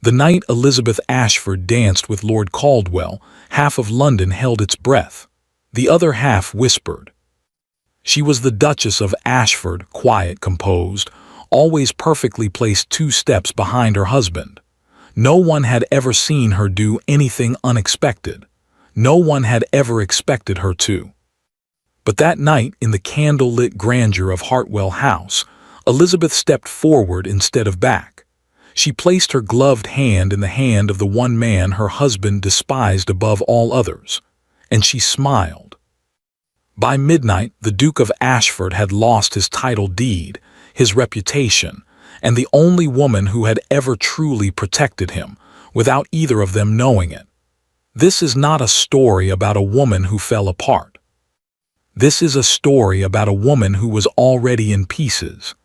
The night Elizabeth Ashford danced with Lord Caldwell, half of London held its breath. The other half whispered. She was the Duchess of Ashford, quiet, composed, always perfectly placed 2 steps behind her husband. No one had ever seen her do anything unexpected. No one had ever expected her to. But that night, in the candle-lit grandeur of Heartfelt House, Elizabeth stepped forward instead of back. She placed her gloved hand in the hand of the one man her husband despised above all others, and she smiled. By midnight, the Duke of Ashford had lost his title deed, his reputation, and the only woman who had ever truly protected him, without either of them knowing it. This is not a story about a woman who fell apart. This is a story about a woman who was already in pieces,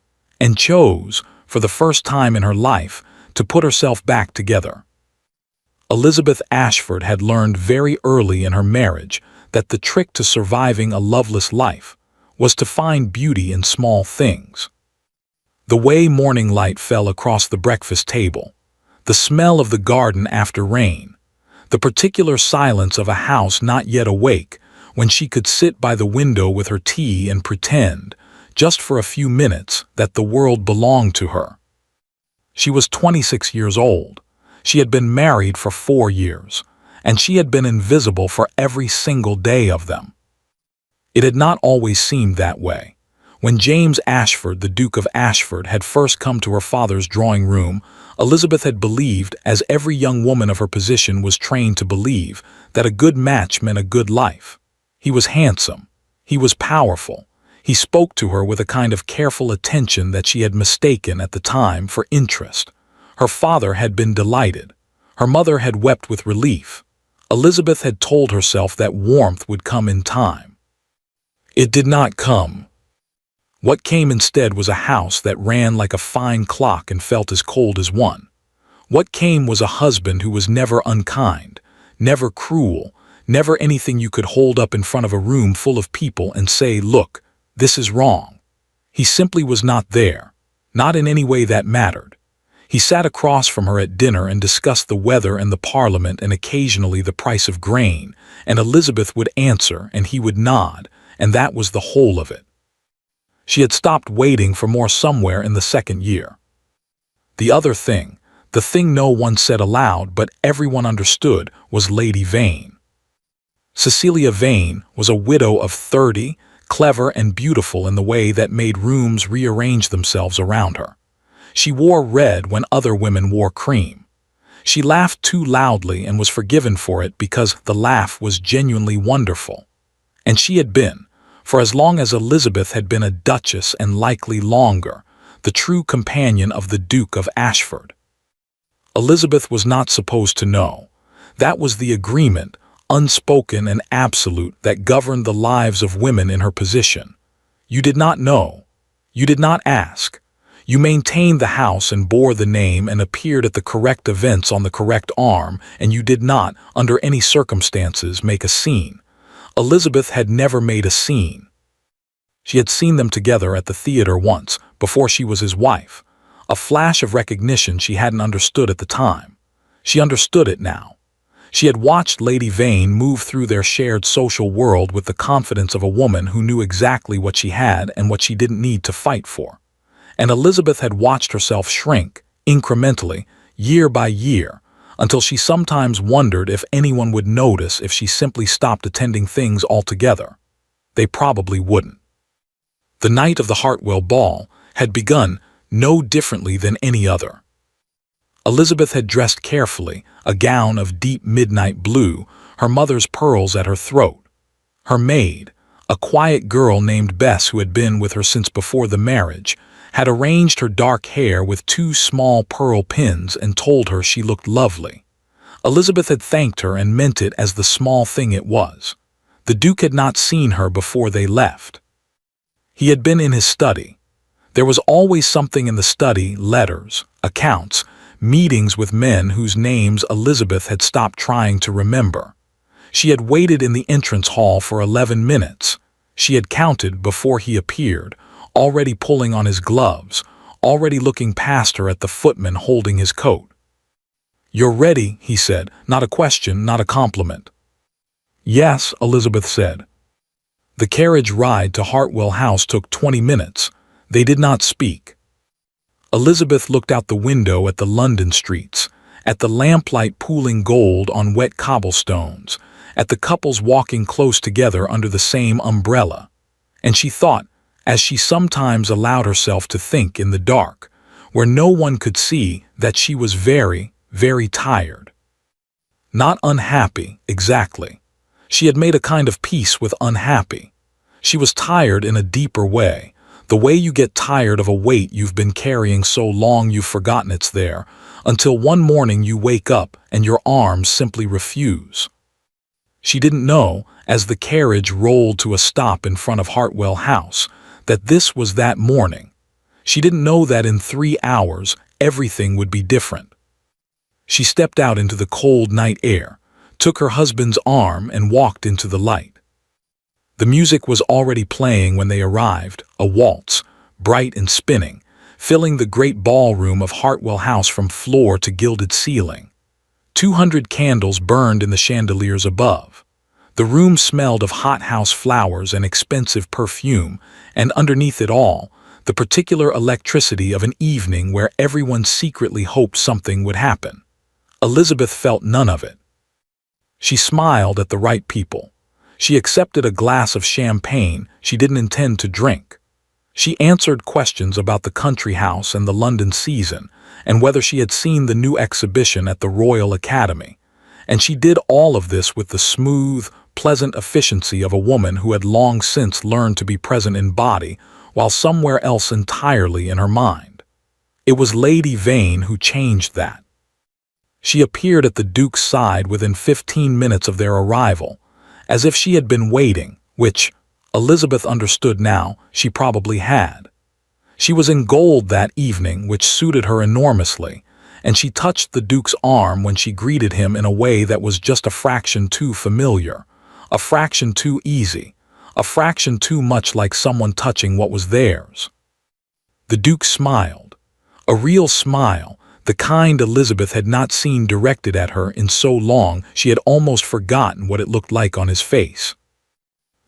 and chose, for the first time in her life, to put herself back together. Elizabeth Ashford had learned very early in her marriage that the trick to surviving a loveless life was to find beauty in small things. The way morning light fell across the breakfast table, the smell of the garden after rain, the particular silence of a house not yet awake when she could sit by the window with her tea and pretend, just for a few minutes, that the world belonged to her. She was 26 years old. She had been married for 4 years, and she had been invisible for every single day of them. It had not always seemed that way. When James Ashford, the Duke of Ashford, had first come to her father's drawing room, Elizabeth had believed, as every young woman of her position was trained to believe, that a good match meant a good life. He was handsome. He was powerful. He spoke to her with a kind of careful attention that she had mistaken at the time for interest. Her father had been delighted. Her mother had wept with relief. Elizabeth had told herself that warmth would come in time. It did not come. What came instead was a house that ran like a fine clock and felt as cold as one. What came was a husband who was never unkind, never cruel, never anything you could hold up in front of a room full of people and say, "Look, this is wrong." He simply was not there, not in any way that mattered. He sat across from her at dinner and discussed the weather and the Parliament and occasionally the price of grain, and Elizabeth would answer and he would nod, and that was the whole of it. She had stopped waiting for more somewhere in the 2nd year. The other thing, the thing no one said aloud but everyone understood, was Lady Vane. Cecilia Vane was a widow of 30, clever and beautiful in the way that made rooms rearrange themselves around her. She wore red when other women wore cream. She laughed too loudly and was forgiven for it because the laugh was genuinely wonderful. And she had been, for as long as Elizabeth had been a duchess and likely longer, the true companion of the Duke of Ashford. Elizabeth was not supposed to know. That was the agreement, unspoken and absolute, that governed the lives of women in her position. You did not know. You did not ask. You maintained the house and bore the name and appeared at the correct events on the correct arm, and you did not, under any circumstances, make a scene. Elizabeth had never made a scene. She had seen them together at the theater once, before she was his wife. A flash of recognition she hadn't understood at the time. She understood it now. She had watched Lady Vane move through their shared social world with the confidence of a woman who knew exactly what she had and what she didn't need to fight for. And Elizabeth had watched herself shrink, incrementally, year by year, until she sometimes wondered if anyone would notice if she simply stopped attending things altogether. They probably wouldn't. The night of the Heartfelt ball had begun no differently than any other. Elizabeth had dressed carefully, a gown of deep midnight blue, her mother's pearls at her throat. Her maid, a quiet girl named Bess who had been with her since before the marriage, had arranged her dark hair with 2 small pearl pins and told her she looked lovely. Elizabeth had thanked her and meant it as the small thing it was. The Duke had not seen her before they left. He had been in his study. There was always something in the study: letters, accounts, meetings with men whose names Elizabeth had stopped trying to remember. She had waited in the entrance hall for 11 minutes. She had counted before he appeared, already pulling on his gloves, already looking past her at the footman holding his coat. "You're ready," he said, not a question, not a compliment. "Yes," Elizabeth said. The carriage ride to Hartwell House took 20 minutes. They did not speak. Elizabeth looked out the window at the London streets, at the lamplight pooling gold on wet cobblestones, at the couples walking close together under the same umbrella. And she thought, as she sometimes allowed herself to think in the dark, where no one could see, that she was very, very tired. Not unhappy, exactly. She had made a kind of peace with unhappy. She was tired in a deeper way, the way you get tired of a weight you've been carrying so long you've forgotten it's there, until one morning you wake up and your arms simply refuse. She didn't know, as the carriage rolled to a stop in front of Hartwell House, that this was that morning. She didn't know that in 3 hours everything would be different. She stepped out into the cold night air, took her husband's arm and walked into the light. The music was already playing when they arrived, a waltz, bright and spinning, filling the great ballroom of Hartwell House from floor to gilded ceiling. 200 candles burned in the chandeliers above. The room smelled of hothouse flowers and expensive perfume, and underneath it all, the particular electricity of an evening where everyone secretly hoped something would happen. Elizabeth felt none of it. She smiled at the right people. She accepted a glass of champagne she didn't intend to drink. She answered questions about the country house and the London season, and whether she had seen the new exhibition at the Royal Academy. And she did all of this with the smooth, pleasant efficiency of a woman who had long since learned to be present in body while somewhere else entirely in her mind. It was Lady Vane who changed that. She appeared at the Duke's side within 15 minutes of their arrival, as if she had been waiting, which, Elizabeth understood now, she probably had. She was in gold that evening, which suited her enormously, and she touched the Duke's arm when she greeted him in a way that was just a fraction too familiar, a fraction too easy, a fraction too much like someone touching what was theirs. The Duke smiled, a real smile, the kind Elizabeth had not seen directed at her in so long she had almost forgotten what it looked like on his face.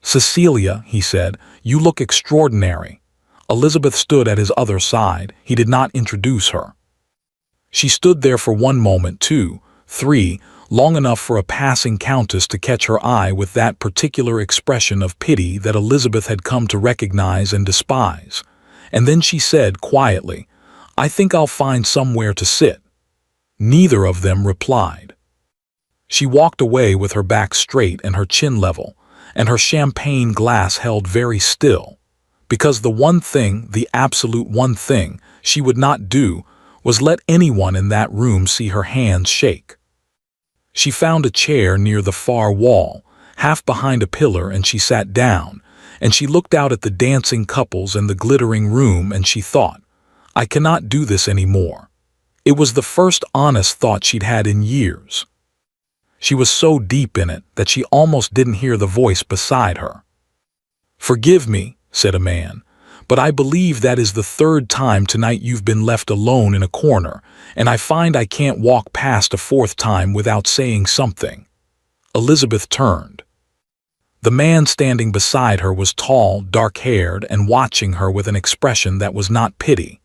"Cecilia," he said, "you look extraordinary." Elizabeth stood at his other side. He did not introduce her. She stood there for 1 moment, 2, 3, long enough for a passing countess to catch her eye with that particular expression of pity that Elizabeth had come to recognize and despise. And then she said quietly, "I think I'll find somewhere to sit." Neither of them replied. She walked away with her back straight and her chin level, and her champagne glass held very still, because the one thing, the absolute one thing, she would not do was let anyone in that room see her hands shake. She found a chair near the far wall, half behind a pillar, and she sat down, and she looked out at the dancing couples and the glittering room, and she thought, "I cannot do this any more." It was the first honest thought she'd had in years. She was so deep in it that she almost didn't hear the voice beside her. "Forgive me," said a man, "but I believe that is the 3rd time tonight you've been left alone in a corner, and I find I can't walk past a 4th time without saying something." Elizabeth turned. The man standing beside her was tall, dark-haired, and watching her with an expression that was not pity.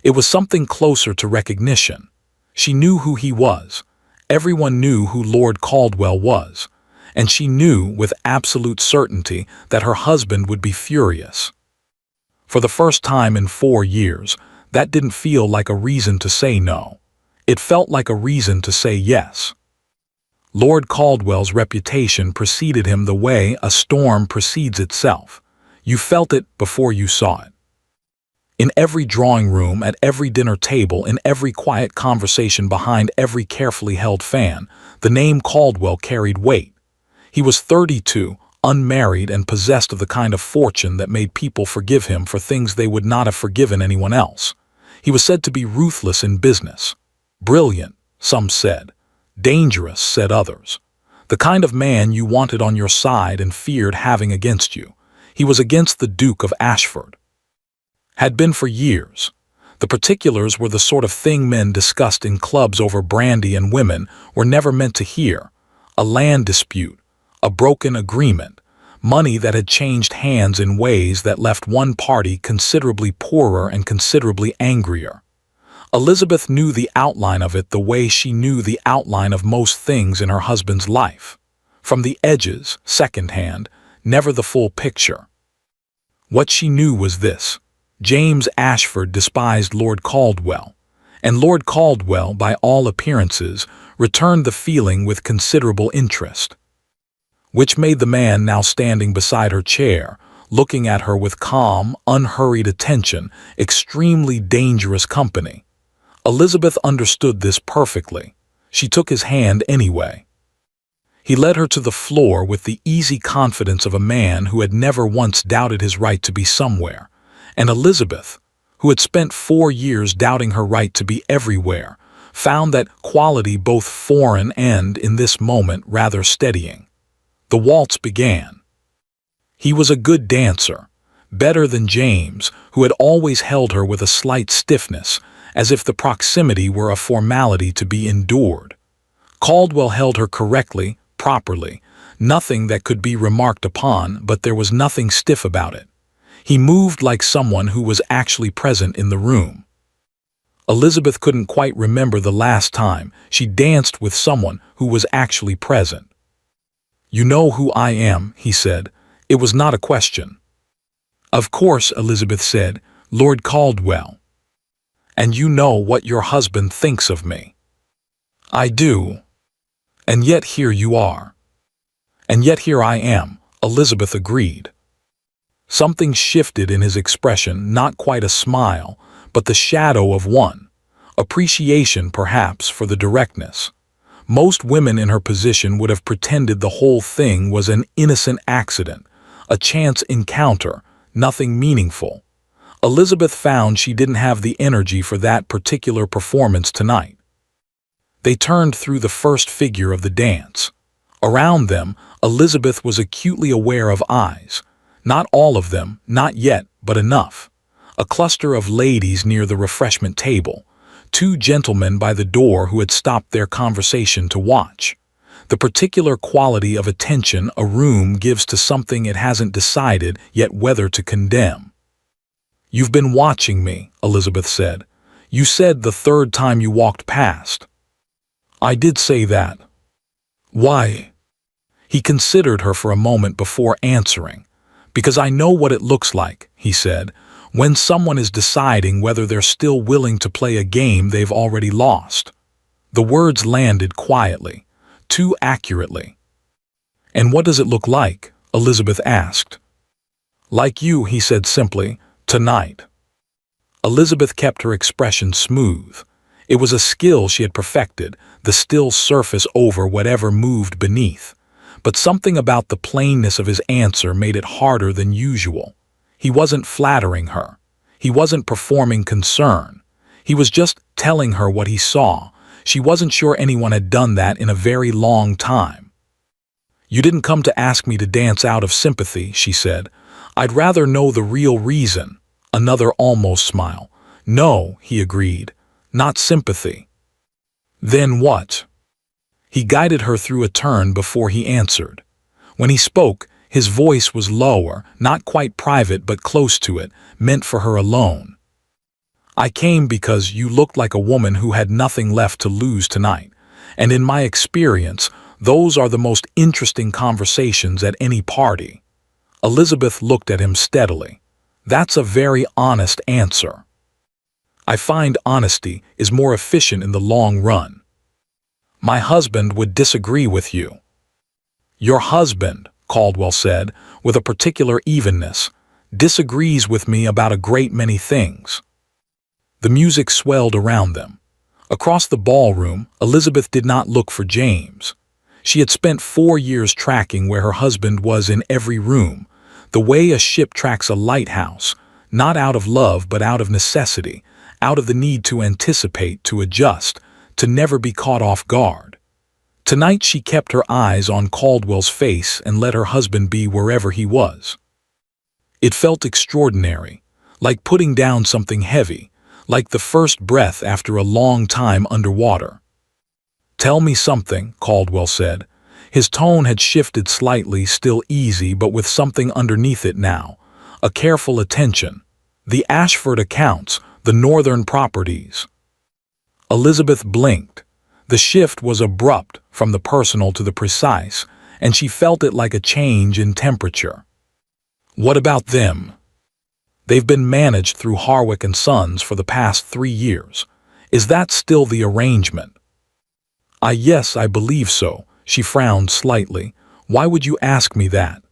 It was something closer to recognition. She knew who he was. Everyone knew who Lord Caldwell was, and she knew with absolute certainty that her husband would be furious. For the first time in 4 years, that didn't feel like a reason to say no. It felt like a reason to say yes. Lord Caldwell's reputation preceded him the way a storm precedes itself. You felt it before you saw it. In every drawing room, at every dinner table, in every quiet conversation behind every carefully held fan, the name Caldwell carried weight. He was 32, unmarried, and possessed of the kind of fortune that made people forgive him for things they would not have forgiven anyone else. He was said to be ruthless in business. Brilliant, some said. Dangerous, said others. The kind of man you wanted on your side and feared having against you. He was against the Duke of Ashford. Had been for years. The particulars were the sort of thing men discussed in clubs over brandy, and women were never meant to hear. A land dispute, a broken agreement, money that had changed hands in ways that left one party considerably poorer and considerably angrier. Elizabeth knew the outline of it the way she knew the outline of most things in her husband's life. From the edges, secondhand, never the full picture. What she knew was this: James Ashford despised Lord Caldwell, and Lord Caldwell, by all appearances, returned the feeling with considerable interest. Which made the man now standing beside her chair, looking at her with calm, unhurried attention, extremely dangerous company. Elizabeth understood this perfectly. She took his hand anyway. He led her to the floor with the easy confidence of a man who had never once doubted his right to be somewhere, and Elizabeth, who had spent 4 years doubting her right to be everywhere, found that quality both foreign and, in this moment, rather steadying. The waltz began. He was a good dancer, better than James, who had always held her with a slight stiffness, as if the proximity were a formality to be endured. Caldwell held her correctly, properly, nothing that could be remarked upon, but there was nothing stiff about it. He moved like someone who was actually present in the room. Elizabeth couldn't quite remember the last time she danced with someone who was actually present. "You know who I am," he said. It was not a question. "Of course," Elizabeth said, "Lord Caldwell." "And you know what your husband thinks of me." "I do. And yet here you are." "And yet here I am," Elizabeth agreed. Something shifted in his expression, not quite a smile, but the shadow of one. Appreciation, perhaps, for the directness. Most women in her position would have pretended the whole thing was an innocent accident, a chance encounter, nothing meaningful. Elizabeth found she didn't have the energy for that particular performance tonight. They turned through the first figure of the dance. Around them, Elizabeth was acutely aware of eyes. Not all of them, not yet, but enough. A cluster of ladies near the refreshment table. 2 gentlemen by the door who had stopped their conversation to watch. The particular quality of attention a room gives to something it hasn't decided yet whether to condemn. "You've been watching me," Elizabeth said. "You said the 3rd time you walked past." "I did say that." "Why?" He considered her for a moment before answering. "Because I know what it looks like," he said, "when someone is deciding whether they're still willing to play a game they've already lost." The words landed quietly, too accurately. "And what does it look like?" Elizabeth asked. "Like you," he said simply, "tonight." Elizabeth kept her expression smooth. It was a skill she had perfected, the still surface over whatever moved beneath. But something about the plainness of his answer made it harder than usual. He wasn't flattering her. He wasn't performing concern. He was just telling her what he saw. She wasn't sure anyone had done that in a very long time. "You didn't come to ask me to dance out of sympathy," she said. "I'd rather know the real reason." Another almost smile. "No," he agreed, "not sympathy." "Then what?" He guided her through a turn before he answered. When he spoke, his voice was lower, not quite private but close to it, meant for her alone. "I came because you looked like a woman who had nothing left to lose tonight, and in my experience, those are the most interesting conversations at any party." Elizabeth looked at him steadily. "That's a very honest answer." "I find honesty is more efficient in the long run." "My husband would disagree with you." "Your husband," Caldwell said, with a particular evenness, "disagrees with me about a great many things." The music swelled around them. Across the ballroom, Elizabeth did not look for James. She had spent 4 years tracking where her husband was in every room, the way a ship tracks a lighthouse, not out of love but out of necessity, out of the need to anticipate, to adjust, to never be caught off guard. Tonight she kept her eyes on Caldwell's face and let her husband be wherever he was. It felt extraordinary, like putting down something heavy, like the first breath after a long time underwater. "Tell me something," Caldwell said. His tone had shifted slightly, still easy, but with something underneath it now. A careful attention. "The Ashford accounts, the northern properties." Elizabeth blinked. The shift was abrupt, from the personal to the precise, and she felt it like a change in temperature. "What about them?" "They've been managed through Harwick and Sons for the past 3 years. Is that still the arrangement?" Yes, I believe so." She frowned slightly. "Why would you ask me that?"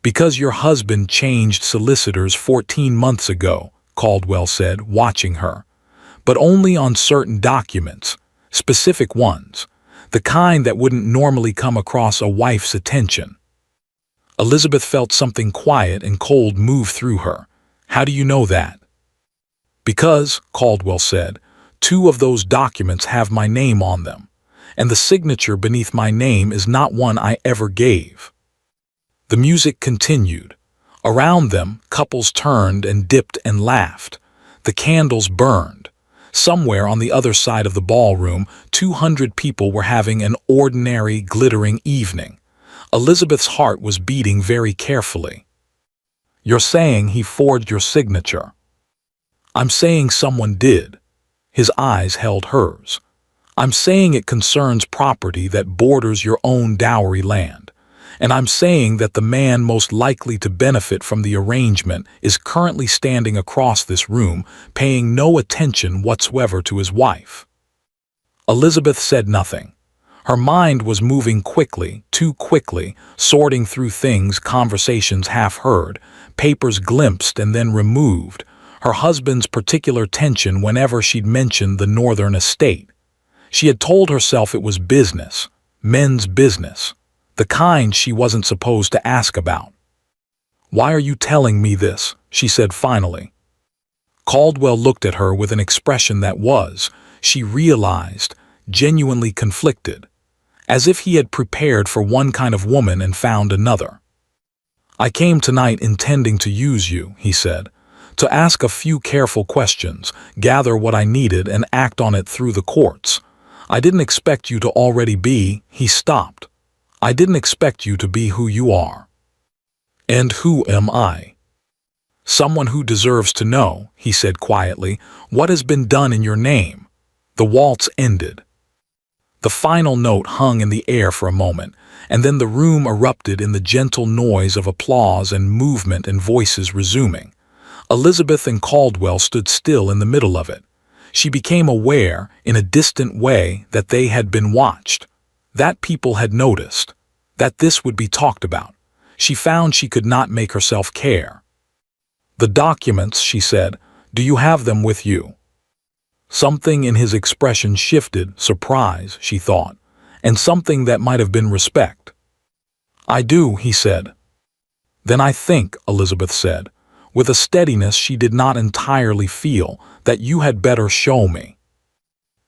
"Because your husband changed solicitors 14 months ago," Caldwell said, watching her. "But only on certain documents, specific ones, the kind that wouldn't normally come across a wife's attention." Elizabeth felt something quiet and cold move through her. "How do you know that?" "Because," Caldwell said, "2 of those documents have my name on them, and the signature beneath my name is not one I ever gave." The music continued. Around them, couples turned and dipped and laughed. The candles burned. Somewhere on the other side of the ballroom, 200 people were having an ordinary, glittering evening. Elizabeth's heart was beating very carefully. "You're saying he forged your signature?" "I'm saying someone did." His eyes held hers. "I'm saying it concerns property that borders your own dowry land. And I'm saying that the man most likely to benefit from the arrangement is currently standing across this room, paying no attention whatsoever to his wife." Elizabeth said nothing. Her mind was moving quickly, too quickly, sorting through things, conversations half heard, papers glimpsed and then removed, her husband's particular tension whenever she'd mentioned the northern estate. She had told herself it was business, men's business, the kind she wasn't supposed to ask about. "Why are you telling me this?" she said finally. Caldwell looked at her with an expression that was, she realized, genuinely conflicted, as if he had prepared for one kind of woman and found another. "I came tonight intending to use you," he said, "to ask a few careful questions, gather what I needed and act on it through the courts. I didn't expect you to already be," he stopped. "I didn't expect you to be who you are." "And who am I?" "Someone who deserves to know," he said quietly, "what has been done in your name." The waltz ended. The final note hung in the air for a moment, and then the room erupted in the gentle noise of applause and movement and voices resuming. Elizabeth and Caldwell stood still in the middle of it. She became aware, in a distant way, that they had been watched, that people had noticed, that this would be talked about. She found she could not make herself care. "The documents," she said, "do you have them with you?" Something in his expression shifted, surprise, she thought, and something that might have been respect. "I do," he said. "Then I think," Elizabeth said, with a steadiness she did not entirely feel, "that you had better show me."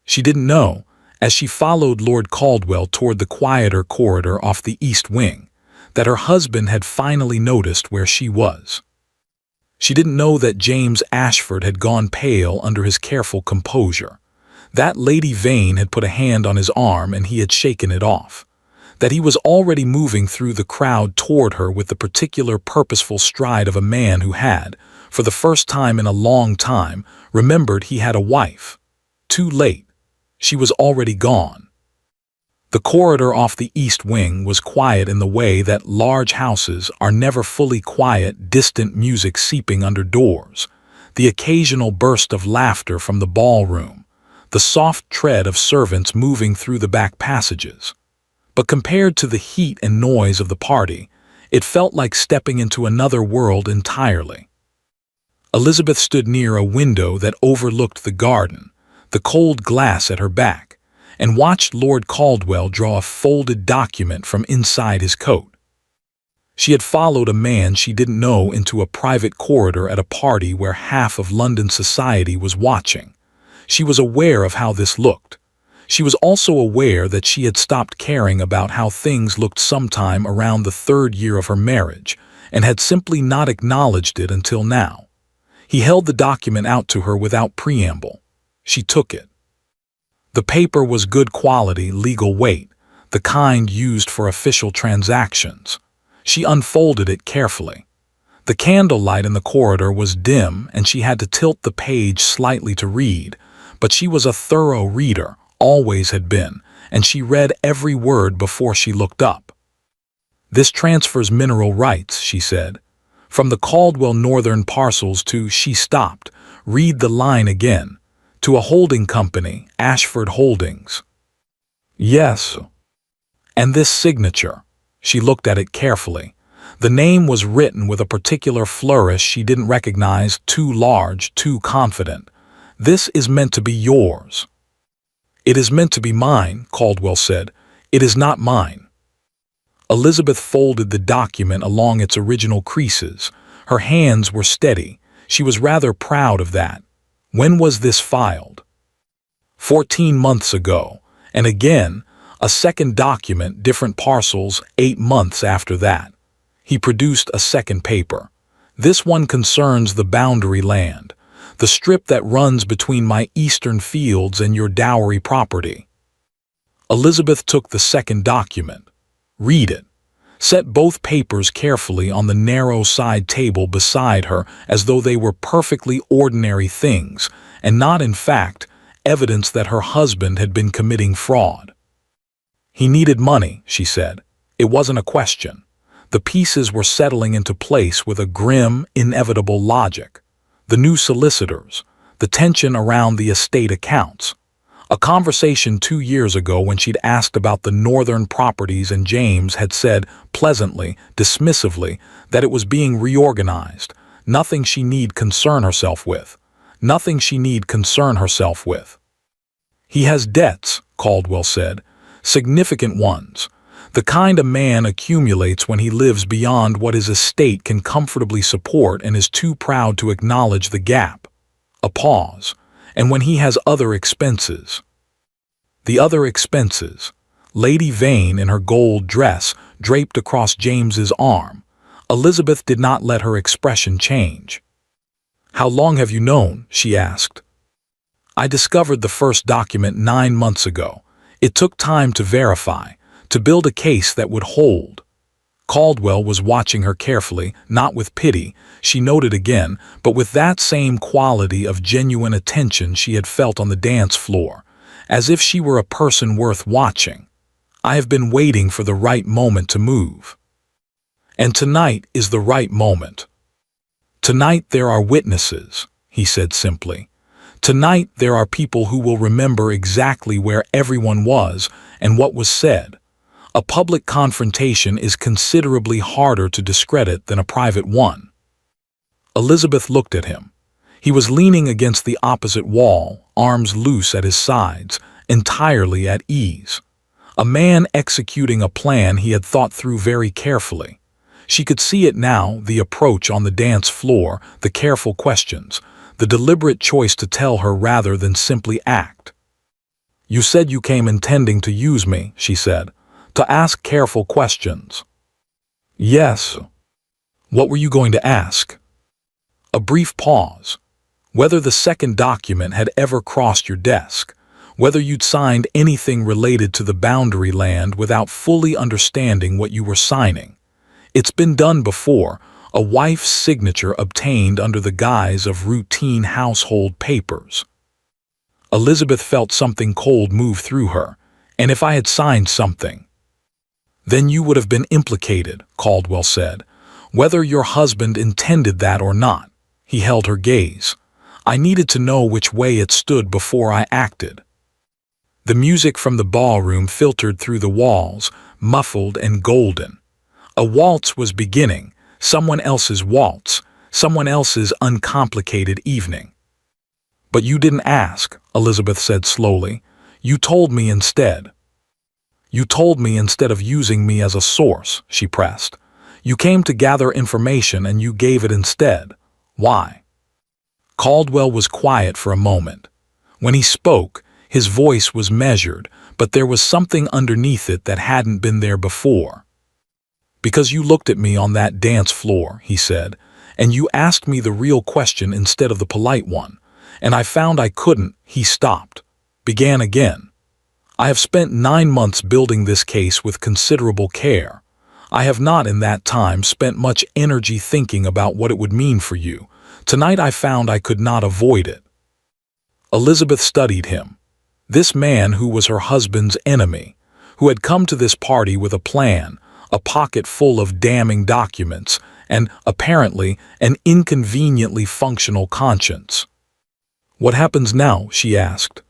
She didn't know, as she followed Lord Caldwell toward the quieter corridor off the east wing, that her husband had finally noticed where she was. She didn't know that James Ashford had gone pale under his careful composure, that Lady Vane had put a hand on his arm and he had shaken it off, that he was already moving through the crowd toward her with the particular purposeful stride of a man who had, for the first time in a long time, remembered he had a wife. Too late. She was already gone. The corridor off the east wing was quiet in the way that large houses are never fully quiet, distant music seeping under doors, the occasional burst of laughter from the ballroom, the soft tread of servants moving through the back passages. But compared to the heat and noise of the party, it felt like stepping into another world entirely. Elizabeth stood near a window that overlooked the garden, the cold glass at her back, and watched Lord Caldwell draw a folded document from inside his coat. She had followed a man she didn't know into a private corridor at a party where half of London society was watching. She was aware of how this looked. She was also aware that she had stopped caring about how things looked sometime around the 3rd year of her marriage, and had simply not acknowledged it until now. He held the document out to her without preamble. She took it. The paper was good quality, legal weight, the kind used for official transactions. She unfolded it carefully. The candlelight in the corridor was dim, and she had to tilt the page slightly to read, but she was a thorough reader, always had been, and she read every word before she looked up. "This transfers mineral rights," she said. "From the Caldwell Northern parcels to," she stopped. "Read the line again. To a holding company, Ashford Holdings." "Yes." "And this signature." She looked at it carefully. The name was written with a particular flourish she didn't recognize, too large, too confident. "This is meant to be yours." "It is meant to be mine," Caldwell said. "It is not mine." Elizabeth folded the document along its original creases. Her hands were steady. She was rather proud of that. When was this filed? 14 months ago. And again, a second document, different parcels, 8 months after that. He produced a second paper. "This one concerns the boundary land, the strip that runs between my eastern fields and your dowry property." Elizabeth took the second document. "Read it." Set both papers carefully on the narrow side table beside her as though they were perfectly ordinary things, and not, in fact, evidence that her husband had been committing fraud. "He needed money," she said. "It wasn't a question." The pieces were settling into place with a grim, inevitable logic. The new solicitors, the tension around the estate accounts. A conversation 2 years ago when she'd asked about the northern properties and James had said, pleasantly, dismissively, that it was being reorganized. Nothing she need concern herself with. Nothing she need concern herself with. "He has debts," Caldwell said. "Significant ones. The kind a man accumulates when he lives beyond what his estate can comfortably support and is too proud to acknowledge the gap." A pause. "And when he has other expenses." The other expenses. Lady Vane in her gold dress draped across James's arm. Elizabeth did not let her expression change. "How long have you known?" she asked. "I discovered the first document 9 months ago. It took time to verify, to build a case that would hold." Caldwell was watching her carefully, not with pity, she noted again, but with that same quality of genuine attention she had felt on the dance floor, as if she were a person worth watching. "I have been waiting for the right moment to move. And tonight is the right moment. Tonight there are witnesses," he said simply. "Tonight there are people who will remember exactly where everyone was and what was said. A public confrontation is considerably harder to discredit than a private one." Elizabeth looked at him. He was leaning against the opposite wall, arms loose at his sides, entirely at ease. A man executing a plan he had thought through very carefully. She could see it now, the approach on the dance floor, the careful questions, the deliberate choice to tell her rather than simply act. "You said you came intending to use me," she said. "To ask careful questions." "Yes." "What were you going to ask?" A brief pause. "Whether the second document had ever crossed your desk, whether you'd signed anything related to the boundary land without fully understanding what you were signing. It's been done before, a wife's signature obtained under the guise of routine household papers." Elizabeth felt something cold move through her. "And if I had signed something?" "Then you would have been implicated," Caldwell said. "Whether your husband intended that or not." He held her gaze. "I needed to know which way it stood before I acted." The music from the ballroom filtered through the walls, muffled and golden. A waltz was beginning, someone else's waltz, someone else's uncomplicated evening. "But you didn't ask," Elizabeth said slowly. "You told me instead." "You told me instead of using me as a source," she pressed. "You came to gather information and you gave it instead. Why?" Caldwell was quiet for a moment. When he spoke, his voice was measured, but there was something underneath it that hadn't been there before. "Because you looked at me on that dance floor," he said, and you asked me the real question instead of the polite one, and I found I couldn't." He stopped, began again. "I have spent 9 months building this case with considerable care. I have not in that time spent much energy thinking about what it would mean for you. Tonight I found I could not avoid it." Elizabeth studied him. This man who was her husband's enemy, who had come to this party with a plan, a pocket full of damning documents, and, apparently, an inconveniently functional conscience. "What happens now?" she asked.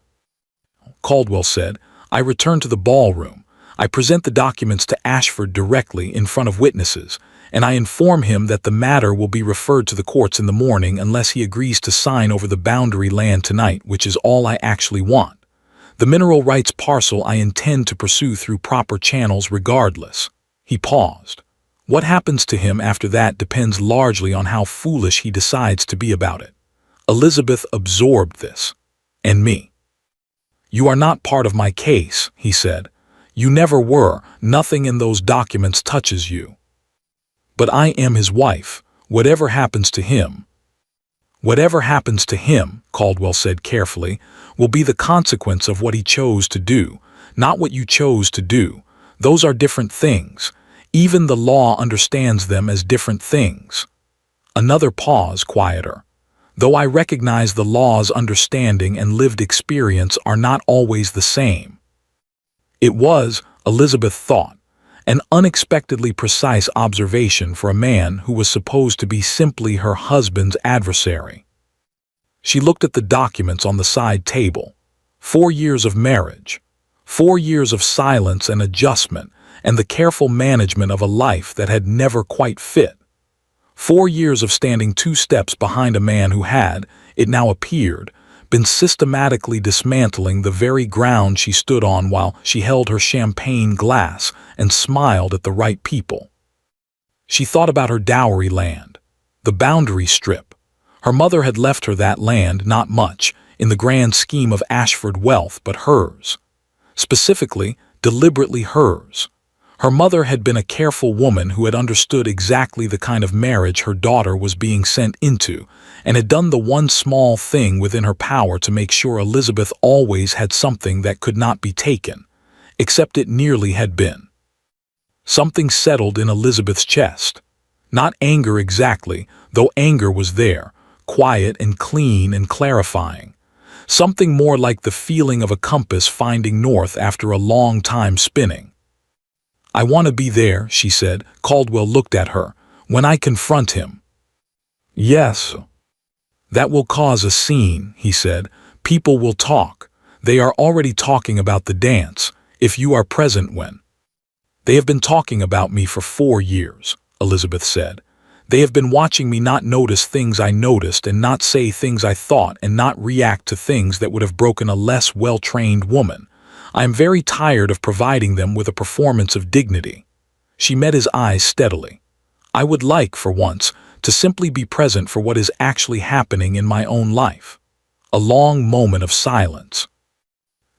Caldwell said, "I return to the ballroom. I present the documents to Ashford directly in front of witnesses, and I inform him that the matter will be referred to the courts in the morning unless he agrees to sign over the boundary land tonight, which is all I actually want. The mineral rights parcel I intend to pursue through proper channels regardless." He paused. "What happens to him after that depends largely on how foolish he decides to be about it." Elizabeth absorbed this. "And me?" "You are not part of my case," he said. "You never were. Nothing in those documents touches you." "But I am his wife. Whatever happens to him—" "Whatever happens to him," Caldwell said carefully, "will be the consequence of what he chose to do, not what you chose to do. Those are different things. Even the law understands them as different things." Another pause, quieter. "Though I recognize the law's understanding and lived experience are not always the same." It was, Elizabeth thought, an unexpectedly precise observation for a man who was supposed to be simply her husband's adversary. She looked at the documents on the side table. 4 years of marriage, 4 years of silence and adjustment, and the careful management of a life that had never quite fit. 4 years of standing 2 steps behind a man who had, it now appeared, been systematically dismantling the very ground she stood on while she held her champagne glass and smiled at the right people. She thought about her dowry land, the boundary strip. Her mother had left her that land, not much, in the grand scheme of Ashford wealth, but hers. Specifically, deliberately hers. Her mother had been a careful woman who had understood exactly the kind of marriage her daughter was being sent into, and had done the one small thing within her power to make sure Elizabeth always had something that could not be taken, except it nearly had been. Something settled in Elizabeth's chest. Not anger exactly, though anger was there, quiet and clean and clarifying. Something more like the feeling of a compass finding north after a long time spinning. "I want to be there," she said. Caldwell looked at her. "When I confront him." "Yes." "That will cause a scene," he said. "People will talk. They are already talking about the dance, if you are present when—" "They have been talking about me for 4 years, Elizabeth said. "They have been watching me not notice things I noticed and not say things I thought and not react to things that would have broken a less well-trained woman. I am very tired of providing them with a performance of dignity." She met his eyes steadily. "I would like, for once, to simply be present for what is actually happening in my own life." A long moment of silence.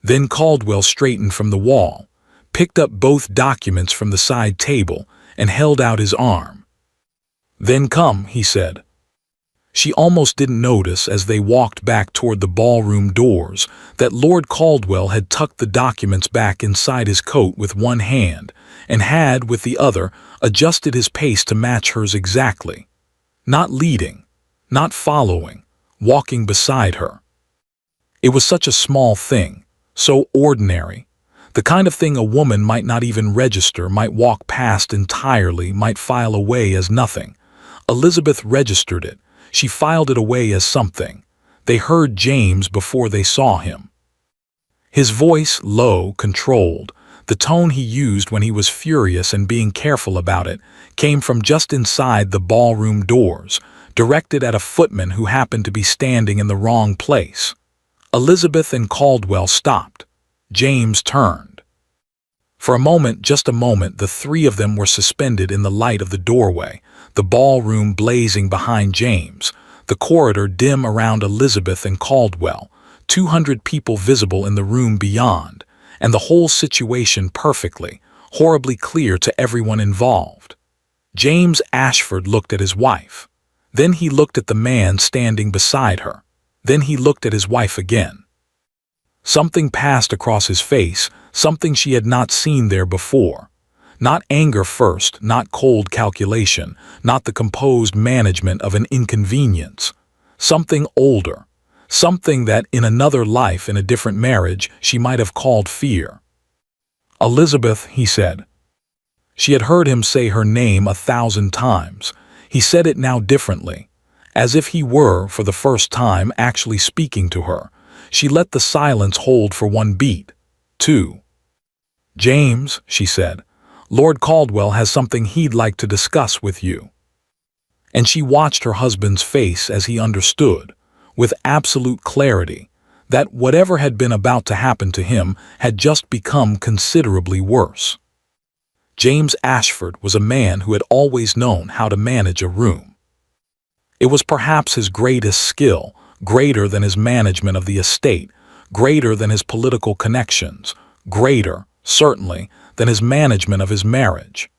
Then Caldwell straightened from the wall, picked up both documents from the side table, and held out his arm. "Then come," he said. She almost didn't notice as they walked back toward the ballroom doors that Lord Caldwell had tucked the documents back inside his coat with one hand and had, with the other, adjusted his pace to match hers exactly. Not leading, not following, walking beside her. It was such a small thing, so ordinary. The kind of thing a woman might not even register, might walk past entirely, might file away as nothing. Elizabeth registered it. She filed it away as something. They heard James before they saw him. His voice, low, controlled, the tone he used when he was furious and being careful about it, came from just inside the ballroom doors, directed at a footman who happened to be standing in the wrong place. Elizabeth and Caldwell stopped. James turned. For a moment, just a moment, the 3 of them were suspended in the light of the doorway, the ballroom blazing behind James, the corridor dim around Elizabeth and Caldwell, 200 people visible in the room beyond, and the whole situation perfectly, horribly clear to everyone involved. James Ashford looked at his wife. Then he looked at the man standing beside her. Then he looked at his wife again. Something passed across his face, something she had not seen there before. Not anger first, not cold calculation, not the composed management of an inconvenience. Something older, something that in another life, in a different marriage, she might have called fear. "Elizabeth," he said. She had heard him say her name 1,000 times. He said it now differently, as if he were, for the first time, actually speaking to her. She let the silence hold for one beat. Two. "James," she said, "Lord Caldwell has something he'd like to discuss with you." And she watched her husband's face as he understood, with absolute clarity, that whatever had been about to happen to him had just become considerably worse. James Ashford was a man who had always known how to manage a room. It was perhaps his greatest skill, greater than his management of the estate, greater than his political connections, greater, certainly, than his management of his marriage.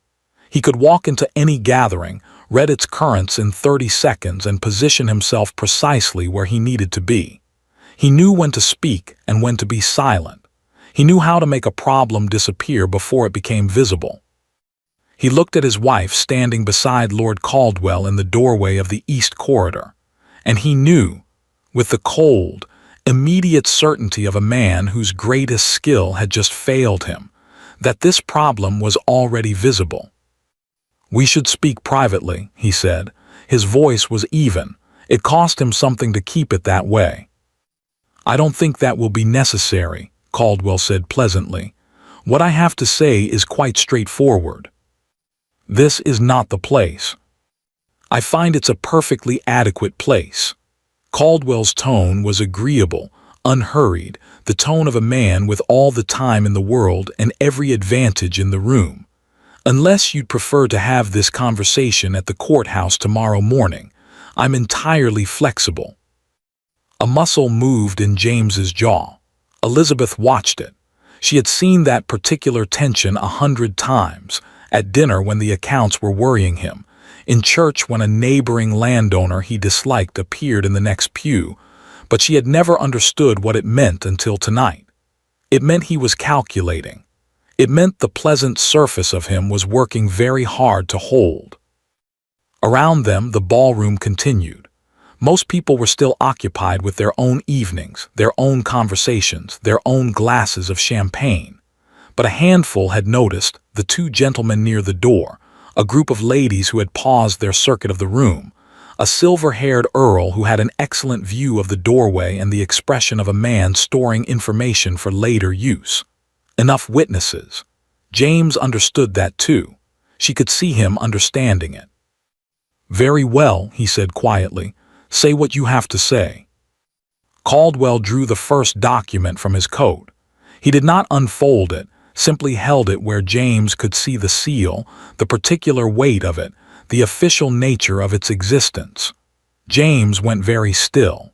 He could walk into any gathering, read its currents in 30 seconds, and position himself precisely where he needed to be. He knew when to speak and when to be silent. He knew how to make a problem disappear before it became visible. He looked at his wife standing beside Lord Caldwell in the doorway of the East Corridor, and he knew, with the cold, immediate certainty of a man whose greatest skill had just failed him, that this problem was already visible. "We should speak privately," he said. His voice was even. It cost him something to keep it that way. "I don't think that will be necessary," Caldwell said pleasantly. "What I have to say is quite straightforward. This is not the place. I find it's a perfectly adequate place." Caldwell's tone was agreeable, unhurried, the tone of a man with all the time in the world and every advantage in the room. "Unless you'd prefer to have this conversation at the courthouse tomorrow morning, I'm entirely flexible." A muscle moved in James's jaw. Elizabeth watched it. She had seen that particular tension 100 times, at dinner when the accounts were worrying him, in church when a neighboring landowner he disliked appeared in the next pew, but she had never understood what it meant until tonight. It meant he was calculating. It meant the pleasant surface of him was working very hard to hold. Around them, the ballroom continued. Most people were still occupied with their own evenings, their own conversations, their own glasses of champagne. But a handful had noticed the two gentlemen near the door, a group of ladies who had paused their circuit of the room, a silver-haired earl who had an excellent view of the doorway and the expression of a man storing information for later use. Enough witnesses. James understood that too. She could see him understanding it. "Very well," he said quietly. "Say what you have to say." Caldwell drew the first document from his coat. He did not unfold it, simply held it where James could see the seal, the particular weight of it, the official nature of its existence. James went very still.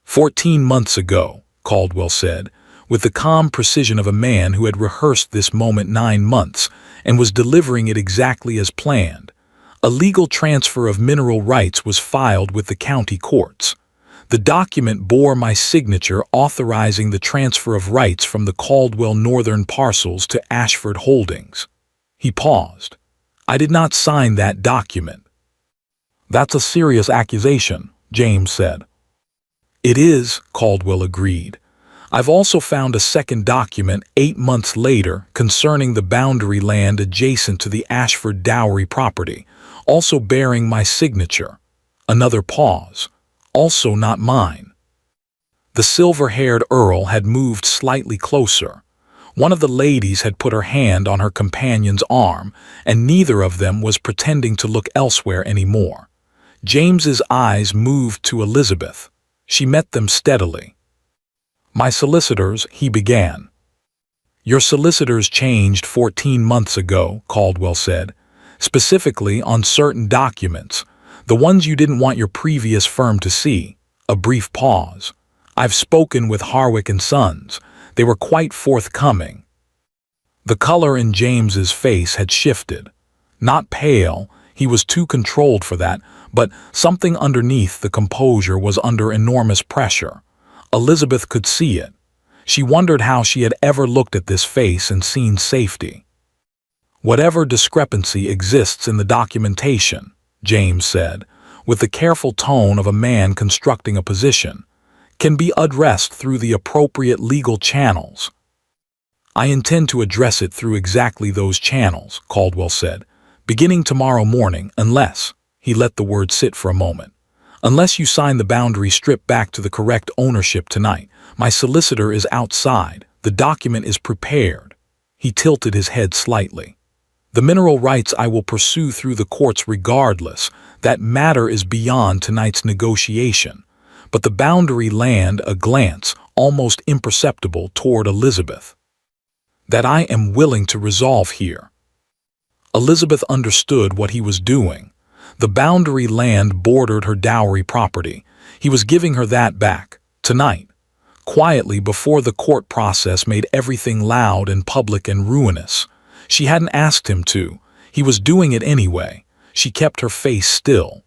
14 months ago, Caldwell said, with the calm precision of a man who had rehearsed this moment 9 months and was delivering it exactly as planned, a legal transfer of mineral rights was filed with the county courts. The document bore my signature authorizing the transfer of rights from the Caldwell Northern parcels to Ashford Holdings. He paused. "I did not sign that document." "That's a serious accusation," James said. "It is," Caldwell agreed. "I've also found a second document 8 months later concerning the boundary land adjacent to the Ashford dowry property, also bearing my signature." Another pause. "Also not mine." The silver-haired earl had moved slightly closer. One of the ladies had put her hand on her companion's arm, and neither of them was pretending to look elsewhere anymore. James's eyes moved to Elizabeth. She met them steadily. "My solicitors," he began. "Your solicitors changed 14 months ago," Caldwell said, "specifically on certain documents, the ones you didn't want your previous firm to see." A brief pause. "I've spoken with Harwick and Sons. They were quite forthcoming." The color in James's face had shifted. Not pale, He was too controlled for that, but something underneath the composure was under enormous pressure. Elizabeth could see it. She wondered how she had ever looked at this face and seen safety. "Whatever discrepancy exists in the documentation," James said, with the careful tone of a man constructing a position, "can be addressed through the appropriate legal channels." "I intend to address it through exactly those channels," Caldwell said, "beginning tomorrow morning, unless—" he let the word sit for a moment, "unless you sign the boundary strip back to the correct ownership tonight. My solicitor is outside. The document is prepared." He tilted his head slightly. "The mineral rights I will pursue through the courts regardless. That matter is beyond tonight's negotiation. But the boundary land," a glance, almost imperceptible, toward Elizabeth, "that I am willing to resolve here." Elizabeth understood what he was doing. The boundary land bordered her dowry property. He was giving her that back, tonight, quietly, before the court process made everything loud and public and ruinous. She hadn't asked him to. He was doing it anyway. She kept her face still.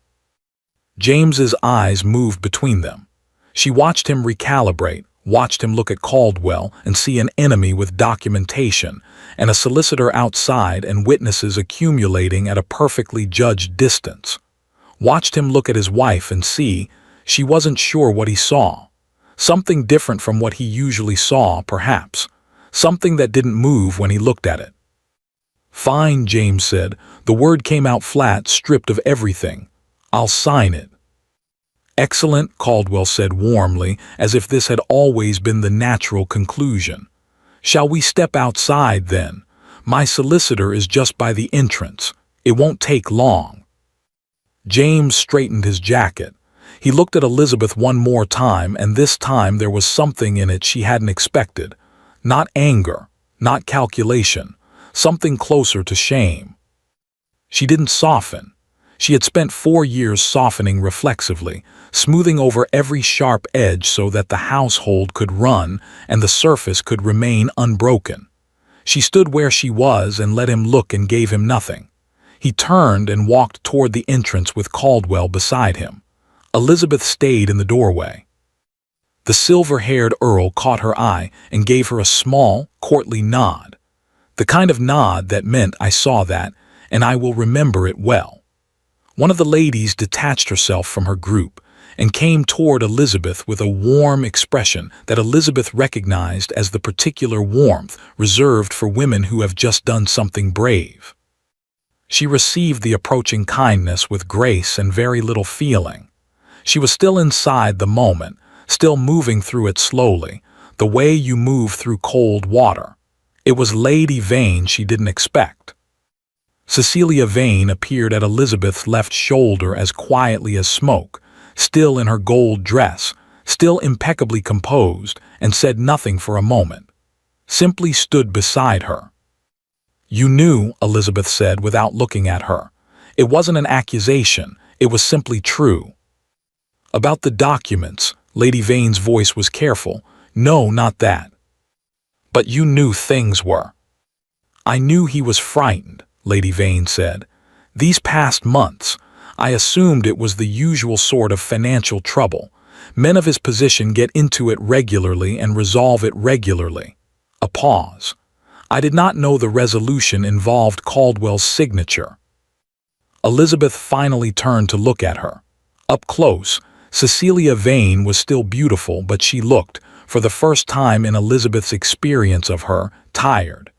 James's eyes moved between them. She watched him recalibrate, watched him look at Caldwell and see an enemy with documentation, and a solicitor outside and witnesses accumulating at a perfectly judged distance. Watched him look at his wife and see, she wasn't sure what he saw. Something different from what he usually saw, perhaps. Something that didn't move when he looked at it. "Fine," James said. The word came out flat, stripped of everything. "I'll sign it." "Excellent," Caldwell said warmly, as if this had always been the natural conclusion. "Shall we step outside, then? My solicitor is just by the entrance. It won't take long." James straightened his jacket. He looked at Elizabeth one more time, and this time there was something in it she hadn't expected. Not anger, not calculation. Something closer to shame. She didn't soften. She had spent 4 years softening reflexively, smoothing over every sharp edge so that the household could run and the surface could remain unbroken. She stood where she was and let him look and gave him nothing. He turned and walked toward the entrance with Caldwell beside him. Elizabeth stayed in the doorway. The silver-haired Earl caught her eye and gave her a small, courtly nod. The kind of nod that meant, "I saw that, and I will remember it well." One of the ladies detached herself from her group and came toward Elizabeth with a warm expression that Elizabeth recognized as the particular warmth reserved for women who have just done something brave. She received the approaching kindness with grace and very little feeling. She was still inside the moment, still moving through it slowly, the way you move through cold water. It was Lady Vane she didn't expect. Cecilia Vane appeared at Elizabeth's left shoulder as quietly as smoke, still in her gold dress, still impeccably composed, and said nothing for a moment. Simply stood beside her. "You knew," Elizabeth said without looking at her. It wasn't an accusation, it was simply true. "About the documents," Lady Vane's voice was careful. "No, not that. But you knew things were." "I knew he was frightened," Lady Vane said. "These past months, I assumed it was the usual sort of financial trouble. Men of his position get into it regularly and resolve it regularly." A pause. "I did not know the resolution involved Caldwell's signature." Elizabeth finally turned to look at her. Up close, Cecilia Vane was still beautiful, but she looked, for the first time in Elizabeth's experience of her, tired.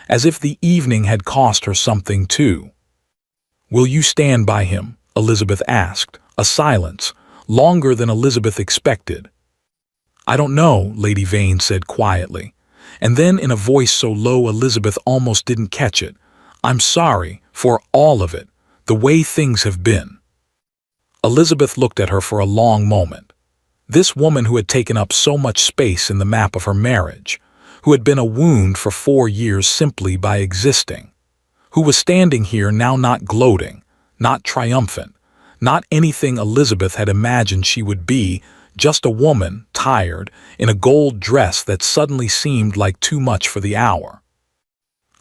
As if the evening had cost her something too. "Will you stand by him?" Elizabeth asked. A silence, longer than Elizabeth expected. "I don't know," Lady Vane said quietly. And then in a voice so low Elizabeth almost didn't catch it, "I'm sorry for all of it, the way things have been." Elizabeth looked at her for a long moment. This woman who had taken up so much space in the map of her marriage, who had been a wound for 4 years simply by existing, who was standing here now not gloating, not triumphant, not anything Elizabeth had imagined she would be, just a woman, tired, in a gold dress that suddenly seemed like too much for the hour.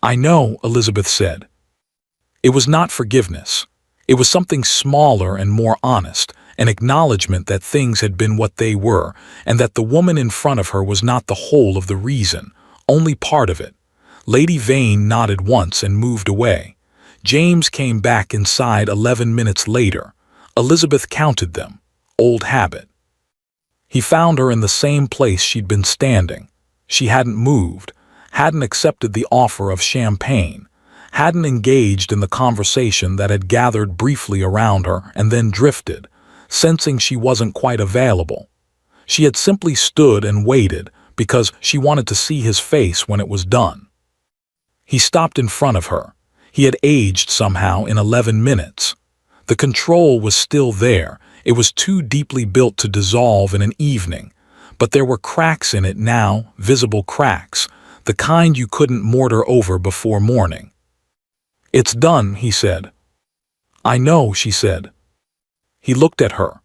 "I know," Elizabeth said. "It was not forgiveness. It was something smaller and more honest, an acknowledgement that things had been what they were, and that the woman in front of her was not the whole of the reason, only part of it. Lady Vane nodded once and moved away. James came back inside 11 minutes later. Elizabeth counted them. Old habit. He found her in the same place she'd been standing. She hadn't moved, hadn't accepted the offer of champagne, hadn't engaged in the conversation that had gathered briefly around her and then drifted, sensing she wasn't quite available. She had simply stood and waited because she wanted to see his face when it was done. He stopped in front of her. He had aged somehow in 11 minutes. The control was still there. It was too deeply built to dissolve in an evening, but there were cracks in it now, visible cracks, the kind you couldn't mortar over before morning. "It's done," he said. "I know," she said. He looked at her.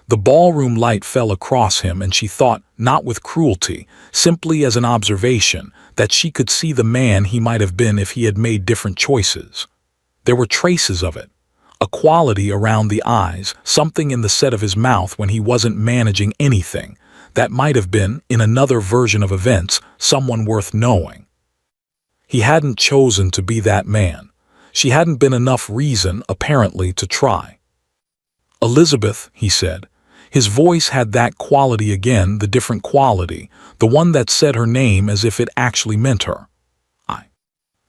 The ballroom light fell across him, and she thought, not with cruelty, simply as an observation, that she could see the man he might have been if he had made different choices. There were traces of it. A quality around the eyes, something in the set of his mouth when he wasn't managing anything, that might have been, in another version of events, someone worth knowing. He hadn't chosen to be that man. She hadn't been enough reason, apparently, to try. "Elizabeth," he said. His voice had that quality again, the different quality, the one that said her name as if it actually meant her.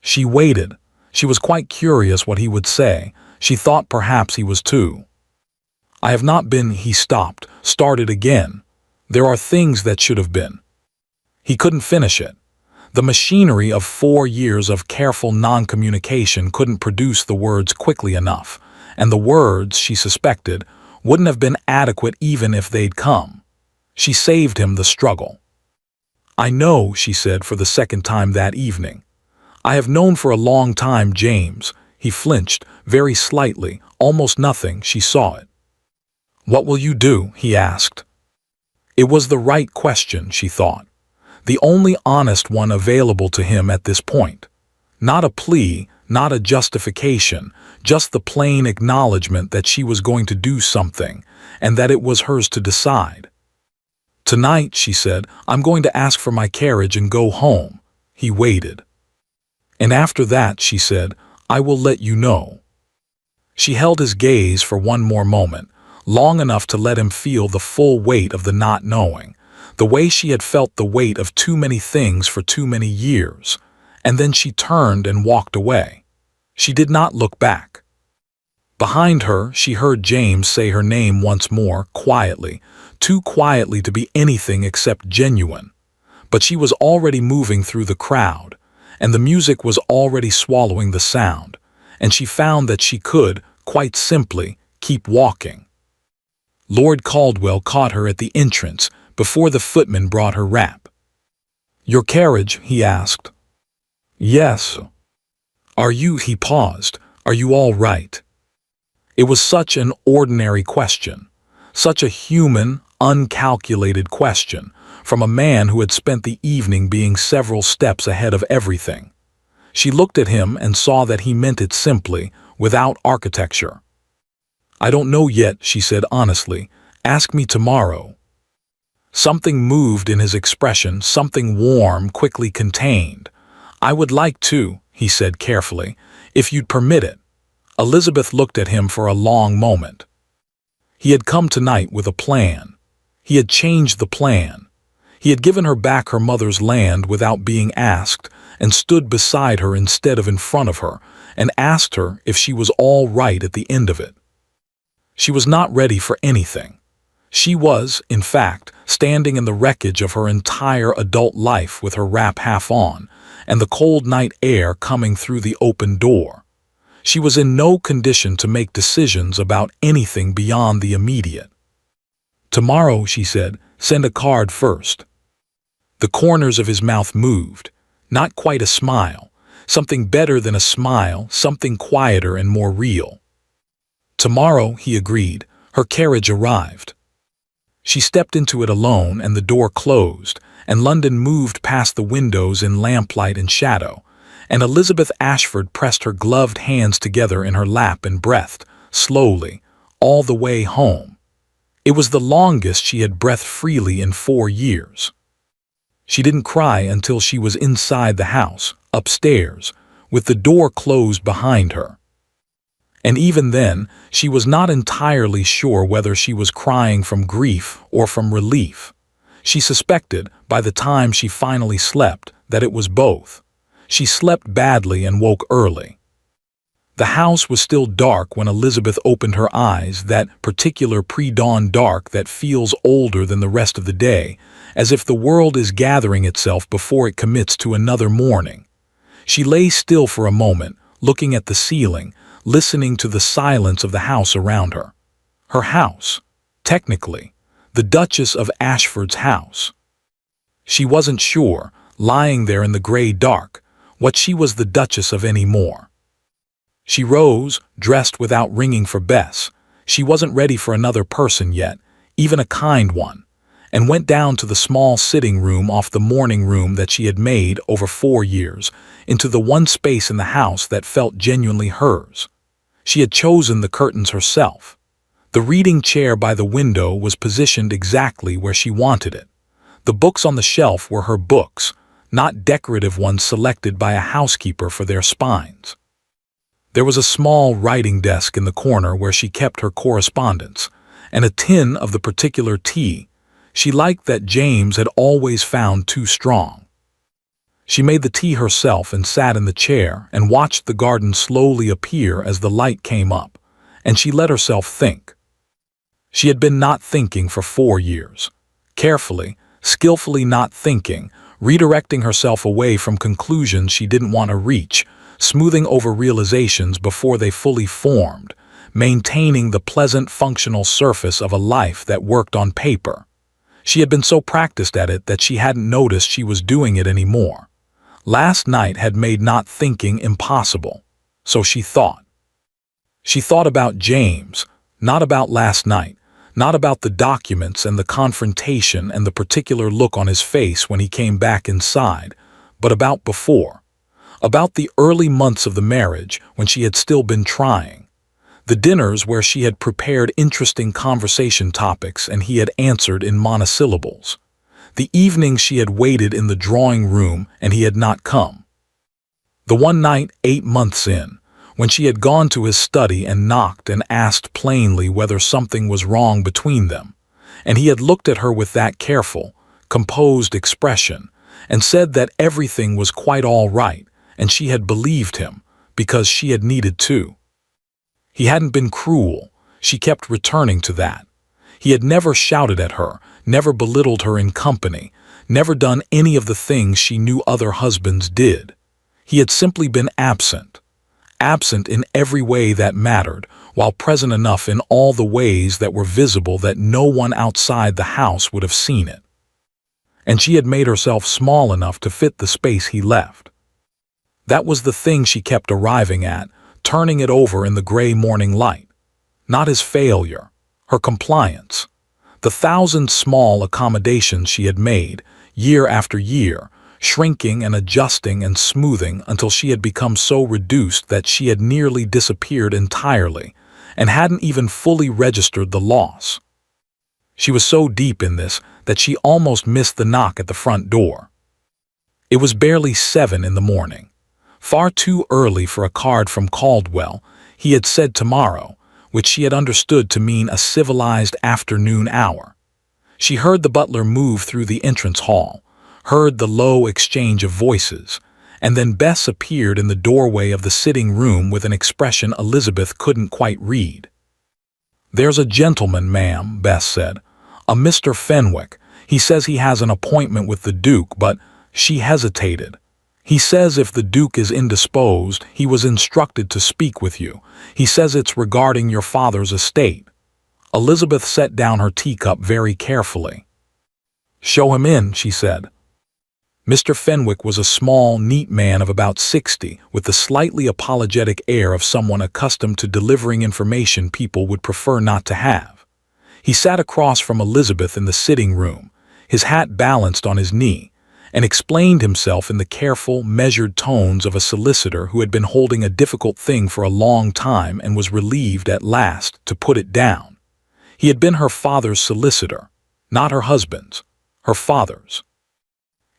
She waited. She was quite curious what he would say. She thought perhaps he was too. "I have not been," he stopped, started again. "There are things that should have been." He couldn't finish it. The machinery of 4 years of careful non-communication couldn't produce the words quickly enough, and the words, she suspected, wouldn't have been adequate even if they'd come. She saved him the struggle. "I know," she said for the second time that evening. "I have known for a long time, James." He flinched, very slightly, almost nothing, she saw it. "What will you do?" he asked. It was the right question, she thought. The only honest one available to him at this point. Not a plea, not a justification, just the plain acknowledgement that she was going to do something, and that it was hers to decide. "Tonight," she said, "I'm going to ask for my carriage and go home." He waited. "And after that," she said, "I will let you know." She held his gaze for one more moment, long enough to let him feel the full weight of the not knowing, the way she had felt the weight of too many things for too many years, and then she turned and walked away. She did not look back. Behind her, she heard James say her name once more, quietly, too quietly to be anything except genuine. But she was already moving through the crowd, and the music was already swallowing the sound, and she found that she could, quite simply, keep walking. Lord Caldwell caught her at the entrance, before the footman brought her wrap. "Your carriage?" he asked. "Yes." "Are you," he paused, "are you all right?" It was such an ordinary question, such a human, uncalculated question, from a man who had spent the evening being several steps ahead of everything. She looked at him and saw that he meant it simply, without architecture. "I don't know yet," she said honestly. "Ask me tomorrow." Something moved in his expression, something warm, quickly contained. "I would like to," he said carefully, "if you'd permit it." Elizabeth looked at him for a long moment. He had come tonight with a plan. He had changed the plan. He had given her back her mother's land without being asked, and stood beside her instead of in front of her, and asked her if she was all right at the end of it. She was not ready for anything. She was, in fact, standing in the wreckage of her entire adult life with her wrap half on, and the cold night air coming through the open door. She was in no condition to make decisions about anything beyond the immediate. "Tomorrow," she said, "send a card first." The corners of his mouth moved. Not quite a smile. Something better than a smile, something quieter and more real. "Tomorrow," he agreed. Her carriage arrived. She stepped into it alone, and the door closed, and London moved past the windows in lamplight and shadow, and Elizabeth Ashford pressed her gloved hands together in her lap and breathed, slowly, all the way home. It was the longest she had breathed freely in 4 years. She didn't cry until she was inside the house, upstairs, with the door closed behind her. And even then, she was not entirely sure whether she was crying from grief or from relief. She suspected, by the time she finally slept, that it was both. She slept badly and woke early. The house was still dark when Elizabeth opened her eyes, that particular pre-dawn dark that feels older than the rest of the day, as if the world is gathering itself before it commits to another morning. She lay still for a moment, looking at the ceiling, listening to the silence of the house around her. Her house, technically, the Duchess of Ashford's house. She wasn't sure, lying there in the gray dark, what she was the Duchess of anymore. She rose, dressed without ringing for Bess. She wasn't ready for another person yet, even a kind one, and went down to the small sitting room off the morning room that she had made over 4 years, into the one space in the house that felt genuinely hers. She had chosen the curtains herself. The reading chair by the window was positioned exactly where she wanted it. The books on the shelf were her books, not decorative ones selected by a housekeeper for their spines. There was a small writing desk in the corner where she kept her correspondence, and a tin of the particular tea she liked that James had always found too strong. She made the tea herself and sat in the chair and watched the garden slowly appear as the light came up, and she let herself think. She had been not thinking for 4 years. Carefully, skillfully not thinking, redirecting herself away from conclusions she didn't want to reach, smoothing over realizations before they fully formed, maintaining the pleasant functional surface of a life that worked on paper. She had been so practiced at it that she hadn't noticed she was doing it anymore. Last night had made not thinking impossible, so she thought. She thought about James, not about last night, not about the documents and the confrontation and the particular look on his face when he came back inside, but about before. About the early months of the marriage when she had still been trying. The dinners where she had prepared interesting conversation topics and he had answered in monosyllables. The evenings she had waited in the drawing room and he had not come. The one night 8 months in, when she had gone to his study and knocked and asked plainly whether something was wrong between them, and he had looked at her with that careful, composed expression and said that everything was quite all right, and she had believed him because she had needed to. He hadn't been cruel. She kept returning to that. He had never shouted at her, never belittled her in company, never done any of the things she knew other husbands did. He had simply been absent. Absent in every way that mattered, while present enough in all the ways that were visible that no one outside the house would have seen it. And she had made herself small enough to fit the space he left. That was the thing she kept arriving at, turning it over in the gray morning light. Not his failure, her compliance. The 1,000 small accommodations she had made, year after year, shrinking and adjusting and smoothing until she had become so reduced that she had nearly disappeared entirely and hadn't even fully registered the loss. She was so deep in this that she almost missed the knock at the front door. It was barely 7 in the morning. Far too early for a card from Caldwell. He had said tomorrow, which she had understood to mean a civilized afternoon hour. She heard the butler move through the entrance hall, heard the low exchange of voices, and then Bess appeared in the doorway of the sitting room with an expression Elizabeth couldn't quite read. "There's a gentleman, ma'am," Bess said. "A Mr. Fenwick. He says he has an appointment with the Duke, but—" She hesitated. "He says if the Duke is indisposed, he was instructed to speak with you. He says it's regarding your father's estate." Elizabeth set down her teacup very carefully. "Show him in," she said. Mr. Fenwick was a small, neat man of about 60, with the slightly apologetic air of someone accustomed to delivering information people would prefer not to have. He sat across from Elizabeth in the sitting room, his hat balanced on his knee, and explained himself in the careful, measured tones of a solicitor who had been holding a difficult thing for a long time and was relieved at last to put it down. He had been her father's solicitor, not her husband's, her father's.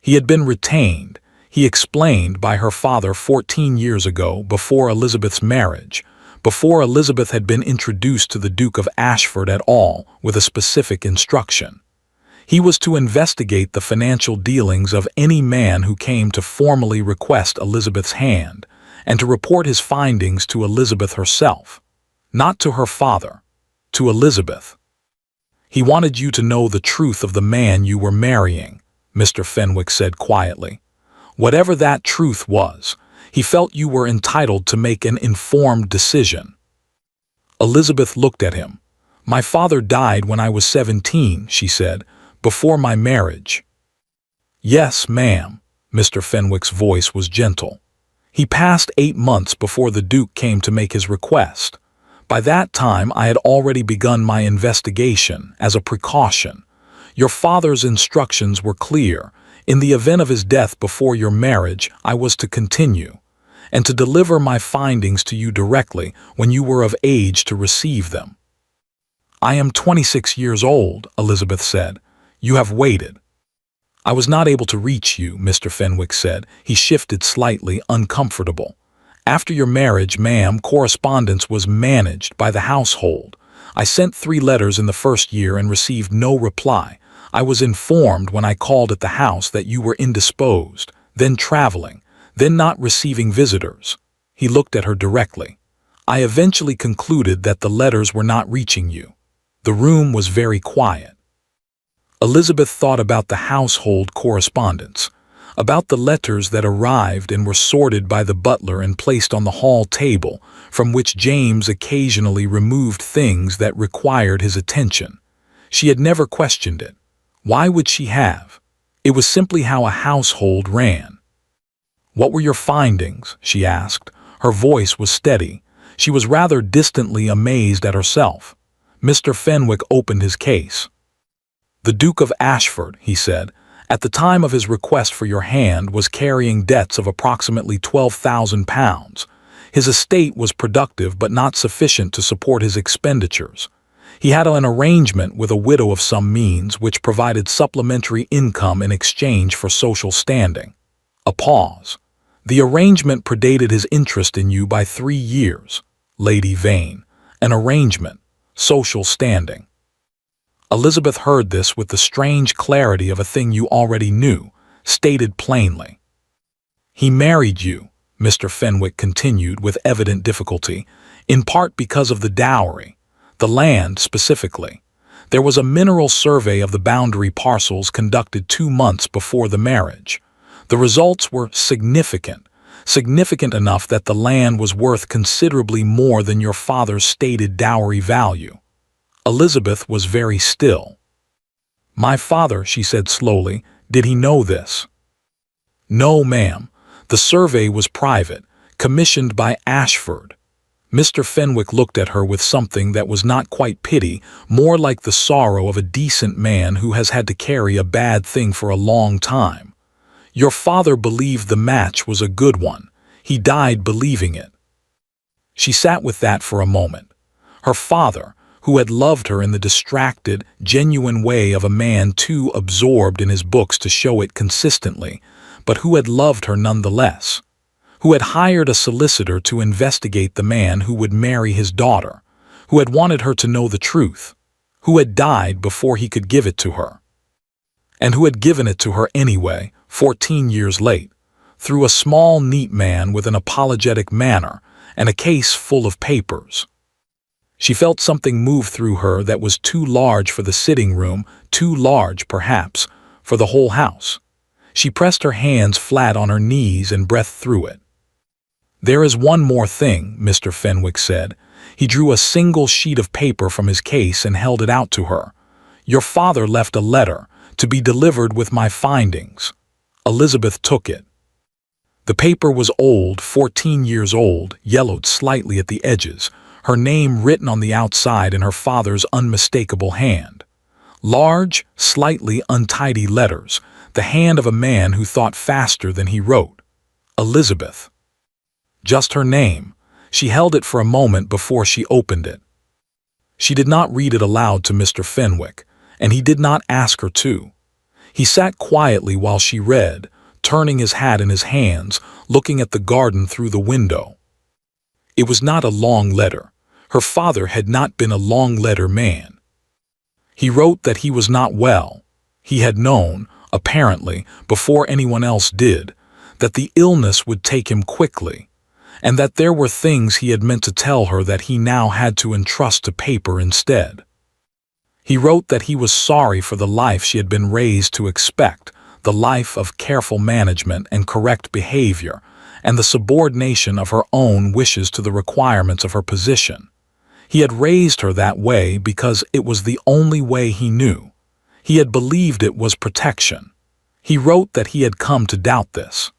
He had been retained, he explained, by her father 14 years ago, before Elizabeth's marriage, before Elizabeth had been introduced to the Duke of Ashford at all, with a specific instruction. He was to investigate the financial dealings of any man who came to formally request Elizabeth's hand, and to report his findings to Elizabeth herself. Not to her father, to Elizabeth. He wanted you to know the truth of the man you were marrying, Mr. Fenwick said quietly. Whatever that truth was, he felt you were entitled to make an informed decision. Elizabeth looked at him. My father died when I was 17, she said, before my marriage. Yes, ma'am, Mr. Fenwick's voice was gentle. He passed 8 months before the Duke came to make his request. By that time I had already begun my investigation, as a precaution. Your father's instructions were clear. In the event of his death before your marriage, I was to continue, and to deliver my findings to you directly when you were of age to receive them. I am 26 years old, Elizabeth said. You have waited. I was not able to reach you, Mr. Fenwick said. He shifted slightly, uncomfortable. After your marriage, ma'am, correspondence was managed by the household. I sent 3 letters in the first year and received no reply. I was informed when I called at the house that you were indisposed, then traveling, then not receiving visitors. He looked at her directly. I eventually concluded that the letters were not reaching you. The room was very quiet. Elizabeth thought about the household correspondence, about the letters that arrived and were sorted by the butler and placed on the hall table, from which James occasionally removed things that required his attention. She had never questioned it. Why would she have? It was simply how a household ran. What were your findings? She asked. Her voice was steady. She was rather distantly amazed at herself. Mr. Fenwick opened his case. The Duke of Ashford, he said, at the time of his request for your hand was carrying debts of approximately £12,000. His estate was productive but not sufficient to support his expenditures. He had an arrangement with a widow of some means which provided supplementary income in exchange for social standing. A pause. The arrangement predated his interest in you by 3 years, Lady Vane. An arrangement, social standing. Elizabeth heard this with the strange clarity of a thing you already knew, stated plainly. He married you, Mr. Fenwick continued with evident difficulty, in part because of the dowry, the land specifically. There was a mineral survey of the boundary parcels conducted 2 months before the marriage. The results were significant enough that the land was worth considerably more than your father's stated dowry value. Elizabeth was very still. My father, she said slowly, did he know this? No, ma'am. The survey was private, commissioned by Ashford. Mr. Fenwick looked at her with something that was not quite pity, more like the sorrow of a decent man who has had to carry a bad thing for a long time. Your father believed the match was a good one. He died believing it. She sat with that for a moment. Her father, who had loved her in the distracted, genuine way of a man too absorbed in his books to show it consistently, but who had loved her nonetheless, who had hired a solicitor to investigate the man who would marry his daughter, who had wanted her to know the truth, who had died before he could give it to her, and who had given it to her anyway, 14 years late, through a small, neat man with an apologetic manner and a case full of papers. She felt something move through her that was too large for the sitting room, too large, perhaps, for the whole house. She pressed her hands flat on her knees and breathed through it. There is one more thing, Mr. Fenwick said. He drew a single sheet of paper from his case and held it out to her. Your father left a letter, to be delivered with my findings. Elizabeth took it. The paper was old, 14 years old, yellowed slightly at the edges, her name written on the outside in her father's unmistakable hand. Large, slightly untidy letters, the hand of a man who thought faster than he wrote. Elizabeth. Just her name. She held it for a moment before she opened it. She did not read it aloud to Mr. Fenwick, and he did not ask her to. He sat quietly while she read, turning his hat in his hands, looking at the garden through the window. It was not a long letter. Her father had not been a long letter man. He wrote that he was not well. He had known, apparently, before anyone else did, that the illness would take him quickly, and that there were things he had meant to tell her that he now had to entrust to paper instead. He wrote that he was sorry for the life she had been raised to expect, the life of careful management and correct behavior, and the subordination of her own wishes to the requirements of her position. He had raised her that way because it was the only way he knew. He had believed it was protection. He wrote that he had come to doubt this.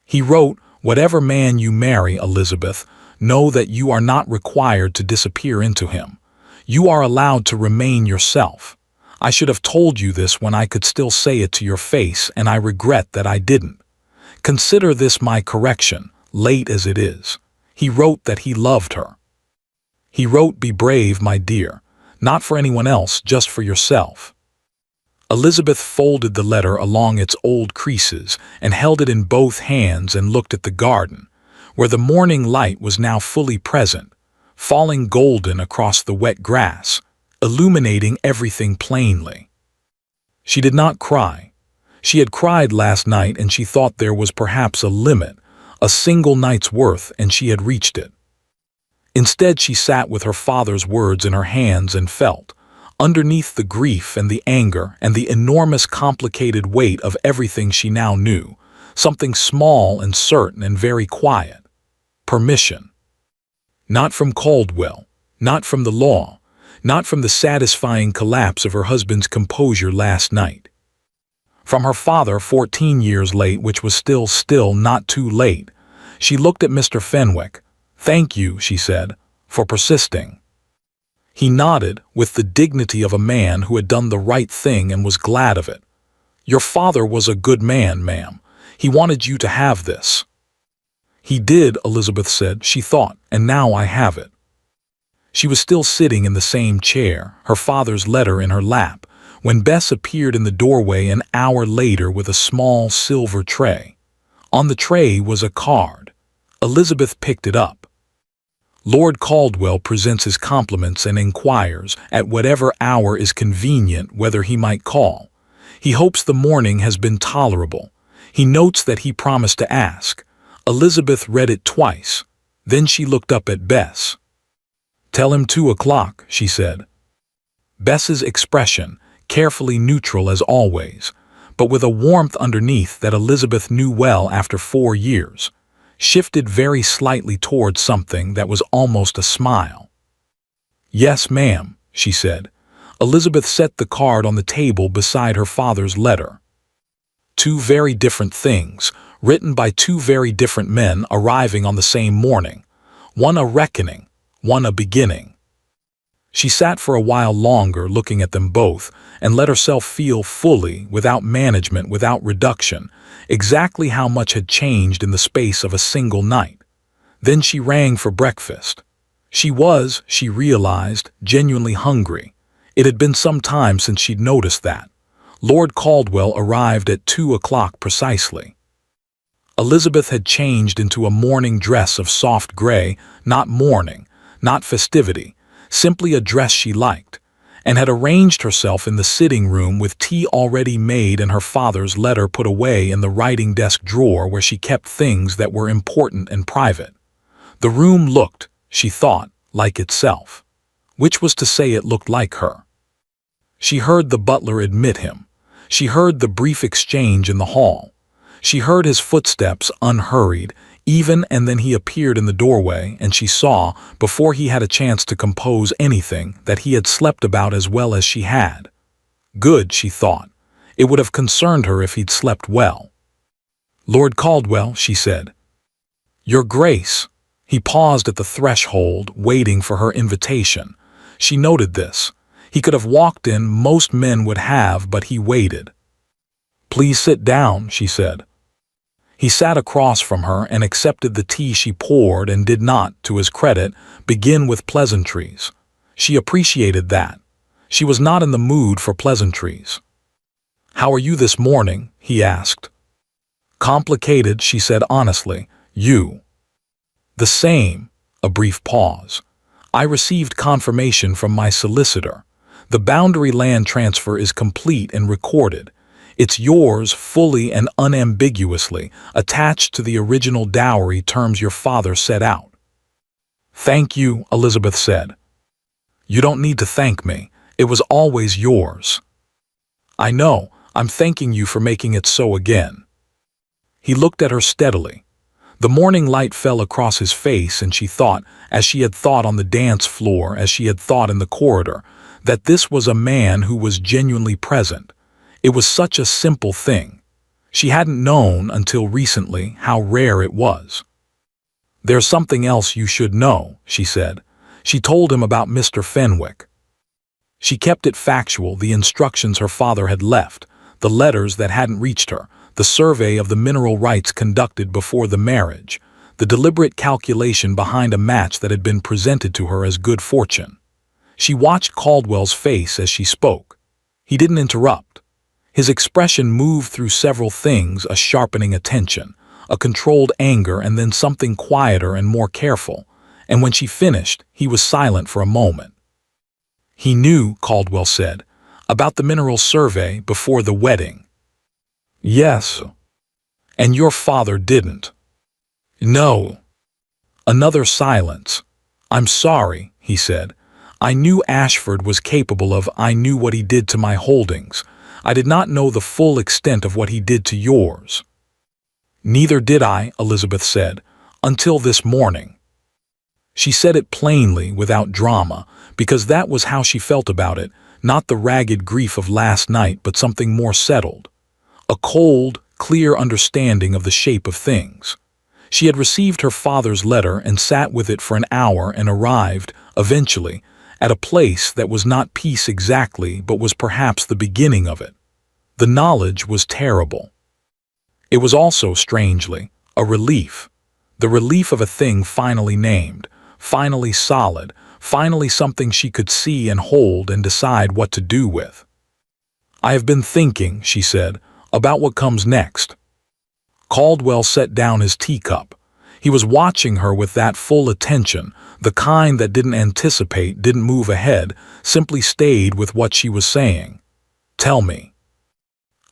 He wrote, "Whatever man you marry, Elizabeth, know that you are not required to disappear into him. You are allowed to remain yourself. I should have told you this when I could still say it to your face, and I regret that I didn't. Consider this my correction, late as it is." He wrote that he loved her. He wrote, "Be brave, my dear, not for anyone else, just for yourself." Elizabeth folded the letter along its old creases and held it in both hands and looked at the garden, where the morning light was now fully present, falling golden across the wet grass, illuminating everything plainly. She did not cry. She had cried last night, and she thought there was perhaps a limit, a single night's worth, and she had reached it. Instead, she sat with her father's words in her hands and felt, underneath the grief and the anger and the enormous complicated weight of everything she now knew, something small and certain and very quiet. Permission. Not from Caldwell, not from the law, not from the satisfying collapse of her husband's composure last night. From her father 14 years late, which was still not too late. She looked at Mr. Fenwick. "Thank you," she said, "for persisting." He nodded with the dignity of a man who had done the right thing and was glad of it. "Your father was a good man, ma'am. He wanted you to have this." "He did," Elizabeth said, she thought, "and now I have it." She was still sitting in the same chair, her father's letter in her lap, when Bess appeared in the doorway an hour later with a small silver tray. On the tray was a card. Elizabeth picked it up. "Lord Caldwell presents his compliments and inquires, at whatever hour is convenient, whether he might call. He hopes the morning has been tolerable. He notes that he promised to ask." Elizabeth read it twice. Then she looked up at Bess. "Tell him 2 o'clock, she said. Bess's expression, carefully neutral as always, but with a warmth underneath that Elizabeth knew well after 4 years, shifted very slightly towards something that was almost a smile. "Yes, ma'am," she said. Elizabeth set the card on the table beside her father's letter. 2 very different things, written by 2 very different men arriving on the same morning, one a reckoning, one a beginning. She sat for a while longer looking at them both and let herself feel fully, without management, without reduction, exactly how much had changed in the space of a single night. Then she rang for breakfast. She was, she realized, genuinely hungry. It had been some time since she'd noticed that. Lord Caldwell arrived at 2 o'clock precisely. Elizabeth had changed into a morning dress of soft gray, not mourning, not festivity, simply a dress she liked, and had arranged herself in the sitting room with tea already made and her father's letter put away in the writing desk drawer where she kept things that were important and private. The room looked, she thought, like itself, which was to say it looked like her. She heard the butler admit him. She heard the brief exchange in the hall. She heard his footsteps unhurried, even, and then he appeared in the doorway, and she saw, before he had a chance to compose anything, that he had slept about as well as she had. Good, she thought. It would have concerned her if he'd slept well. "Lord Caldwell," she said. "Your Grace." He paused at the threshold, waiting for her invitation. She noted this. He could have walked in, most men would have, but he waited. "Please sit down," she said. He sat across from her and accepted the tea she poured and did not, to his credit, begin with pleasantries. She appreciated that. She was not in the mood for pleasantries. "How are you this morning?" he asked. "Complicated," she said honestly. "You?" "The same." A brief pause. "I received confirmation from my solicitor. The boundary land transfer is complete and recorded. It's yours fully and unambiguously, attached to the original dowry terms your father set out." "Thank you," Elizabeth said. "You don't need to thank me. It was always yours." "I know. I'm thanking you for making it so again." He looked at her steadily. The morning light fell across his face, and she thought, as she had thought on the dance floor, as she had thought in the corridor, that this was a man who was genuinely present. It was such a simple thing. She hadn't known until recently how rare it was. "There's something else you should know," she said. She told him about Mr. Fenwick. She kept it factual, the instructions her father had left, the letters that hadn't reached her, the survey of the mineral rights conducted before the marriage, the deliberate calculation behind a match that had been presented to her as good fortune. She watched Caldwell's face as she spoke. He didn't interrupt. His expression moved through several things: a sharpening attention, a controlled anger, and then something quieter and more careful. And when she finished, he was silent for a moment. "He knew," Caldwell said, "about the mineral survey before the wedding." "Yes." "And your father didn't?" "No." Another silence. "I'm sorry," he said. "I knew Ashford was capable of. I knew what he did to my holdings. I did not know the full extent of what he did to yours." "Neither did I," Elizabeth said, "until this morning." She said it plainly, without drama, because that was how she felt about it, not the ragged grief of last night, but something more settled. A cold, clear understanding of the shape of things. She had received her father's letter and sat with it for an hour and arrived, eventually, at a place that was not peace exactly, but was perhaps the beginning of it. The knowledge was terrible. It was also, strangely, a relief. The relief of a thing finally named, finally solid, finally something she could see and hold and decide what to do with. "I have been thinking," she said, "about what comes next." Caldwell set down his teacup. He was watching her with that full attention, the kind that didn't anticipate, didn't move ahead, simply stayed with what she was saying. "Tell me."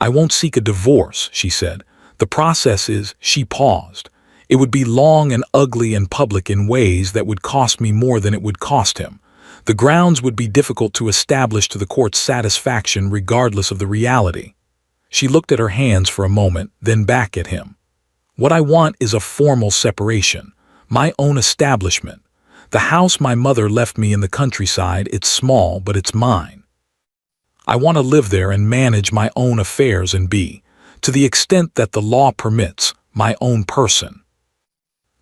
"I won't seek a divorce," she said. "The process is—" She paused. "It would be long and ugly and public in ways that would cost me more than it would cost him. The grounds would be difficult to establish to the court's satisfaction regardless of the reality." She looked at her hands for a moment, then back at him. "What I want is a formal separation, my own establishment. The house my mother left me in the countryside, it's small, but it's mine. I want to live there and manage my own affairs and be, to the extent that the law permits, my own person."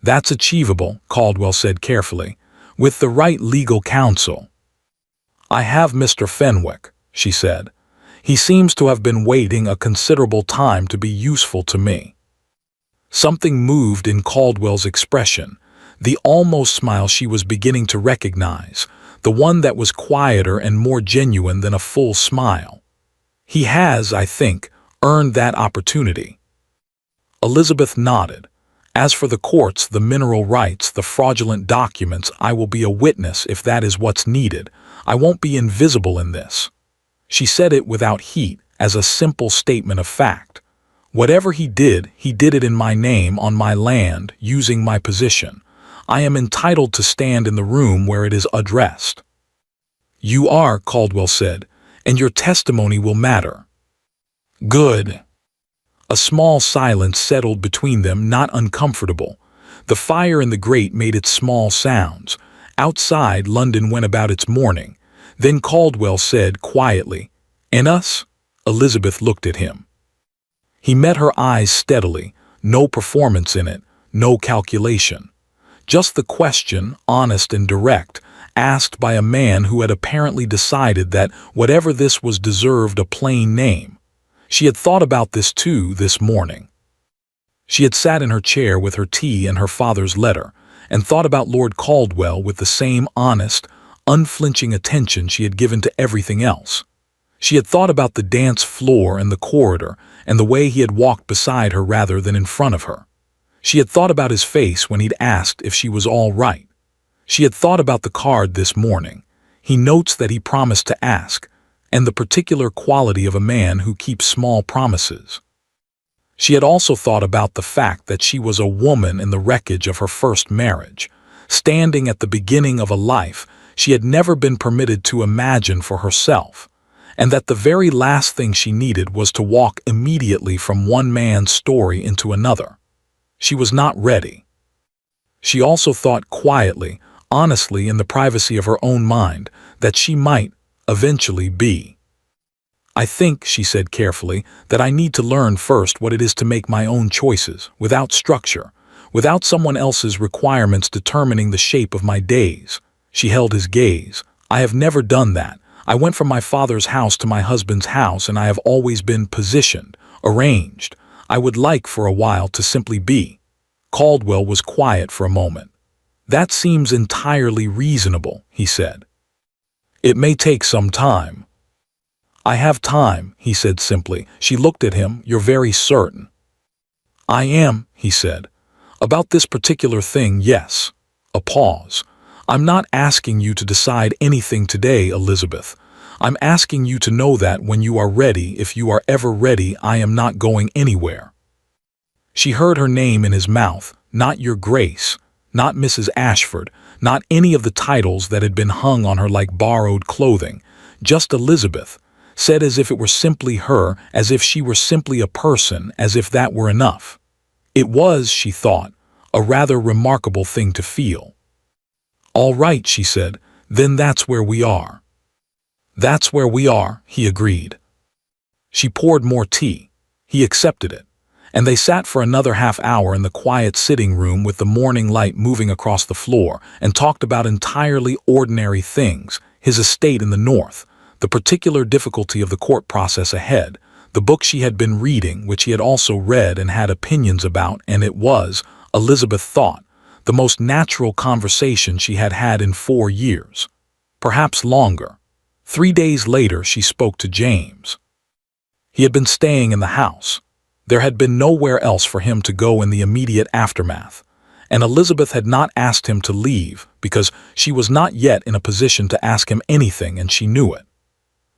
"That's achievable," Caldwell said carefully, "with the right legal counsel." "I have Mr. Fenwick," she said. "He seems to have been waiting a considerable time to be useful to me." Something moved in Caldwell's expression, the almost smile she was beginning to recognize, the one that was quieter and more genuine than a full smile. "He has, I think, earned that opportunity." Elizabeth nodded. "As for the courts, the mineral rights, the fraudulent documents, I will be a witness if that is what's needed. I won't be invisible in this." She said it without heat, as a simple statement of fact. "Whatever he did it in my name, on my land, using my position. I am entitled to stand in the room where it is addressed." "You are," Caldwell said, "and your testimony will matter." "Good." A small silence settled between them, not uncomfortable. The fire in the grate made its small sounds. Outside, London went about its mourning. Then Caldwell said quietly, "And us?" Elizabeth looked at him. He met her eyes steadily, no performance in it, no calculation. Just the question, honest and direct, asked by a man who had apparently decided that whatever this was deserved a plain name. She had thought about this too this morning. She had sat in her chair with her tea and her father's letter, and thought about Lord Caldwell with the same honest, unflinching attention she had given to everything else. She had thought about the dance floor and the corridor, and the way he had walked beside her rather than in front of her. She had thought about his face when he'd asked if she was all right. She had thought about the card this morning. He notes that he promised to ask, and the particular quality of a man who keeps small promises. She had also thought about the fact that she was a woman in the wreckage of her first marriage, standing at the beginning of a life she had never been permitted to imagine for herself, and that the very last thing she needed was to walk immediately from one man's story into another. She was not ready. She also thought quietly, honestly in the privacy of her own mind, that she might eventually be. I think, she said carefully, that I need to learn first what it is to make my own choices, without structure, without someone else's requirements determining the shape of my days. She held his gaze. I have never done that. I went from my father's house to my husband's house, and I have always been positioned, arranged. I would like for a while to simply be. Caldwell was quiet for a moment. That seems entirely reasonable, he said. It may take some time. I have time, he said simply. She looked at him. You're very certain. I am, he said. About this particular thing, yes. A pause. I'm not asking you to decide anything today, Elizabeth. I'm asking you to know that when you are ready, if you are ever ready, I am not going anywhere. She heard her name in his mouth, not Your Grace, not Mrs. Ashford, not any of the titles that had been hung on her like borrowed clothing, just Elizabeth, said as if it were simply her, as if she were simply a person, as if that were enough. It was, she thought, a rather remarkable thing to feel. All right, she said, then that's where we are. That's where we are, he agreed. She poured more tea. He accepted it, and they sat for another half-hour in the quiet sitting room with the morning light moving across the floor, and talked about entirely ordinary things, his estate in the north, the particular difficulty of the court process ahead, the book she had been reading, which he had also read and had opinions about, and it was, Elizabeth thought, the most natural conversation she had had in 4 years. Perhaps longer. 3 days later she spoke to James. He had been staying in the house. There had been nowhere else for him to go in the immediate aftermath, and Elizabeth had not asked him to leave because she was not yet in a position to ask him anything, and she knew it.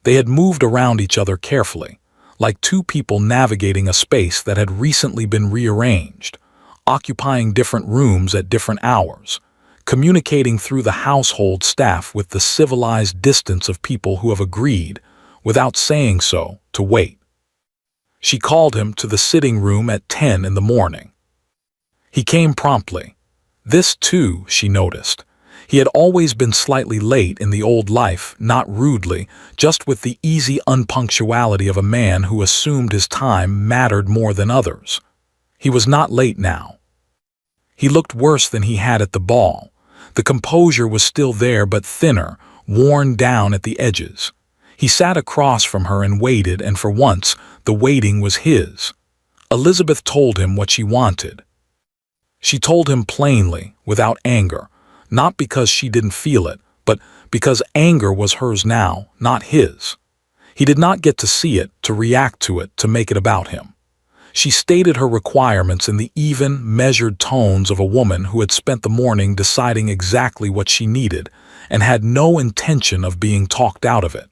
They had moved around each other carefully, like two people navigating a space that had recently been rearranged, occupying different rooms at different hours, communicating through the household staff with the civilized distance of people who have agreed, without saying so, to wait. She called him to the sitting room at 10 in the morning. He came promptly. This, too, she noticed. He had always been slightly late in the old life, not rudely, just with the easy unpunctuality of a man who assumed his time mattered more than others. He was not late now. He looked worse than he had at the ball. The composure was still there, but thinner, worn down at the edges. He sat across from her and waited, and for once, the waiting was his. Elizabeth told him what she wanted. She told him plainly, without anger, not because she didn't feel it, but because anger was hers now, not his. He did not get to see it, to react to it, to make it about him. She stated her requirements in the even, measured tones of a woman who had spent the morning deciding exactly what she needed and had no intention of being talked out of it.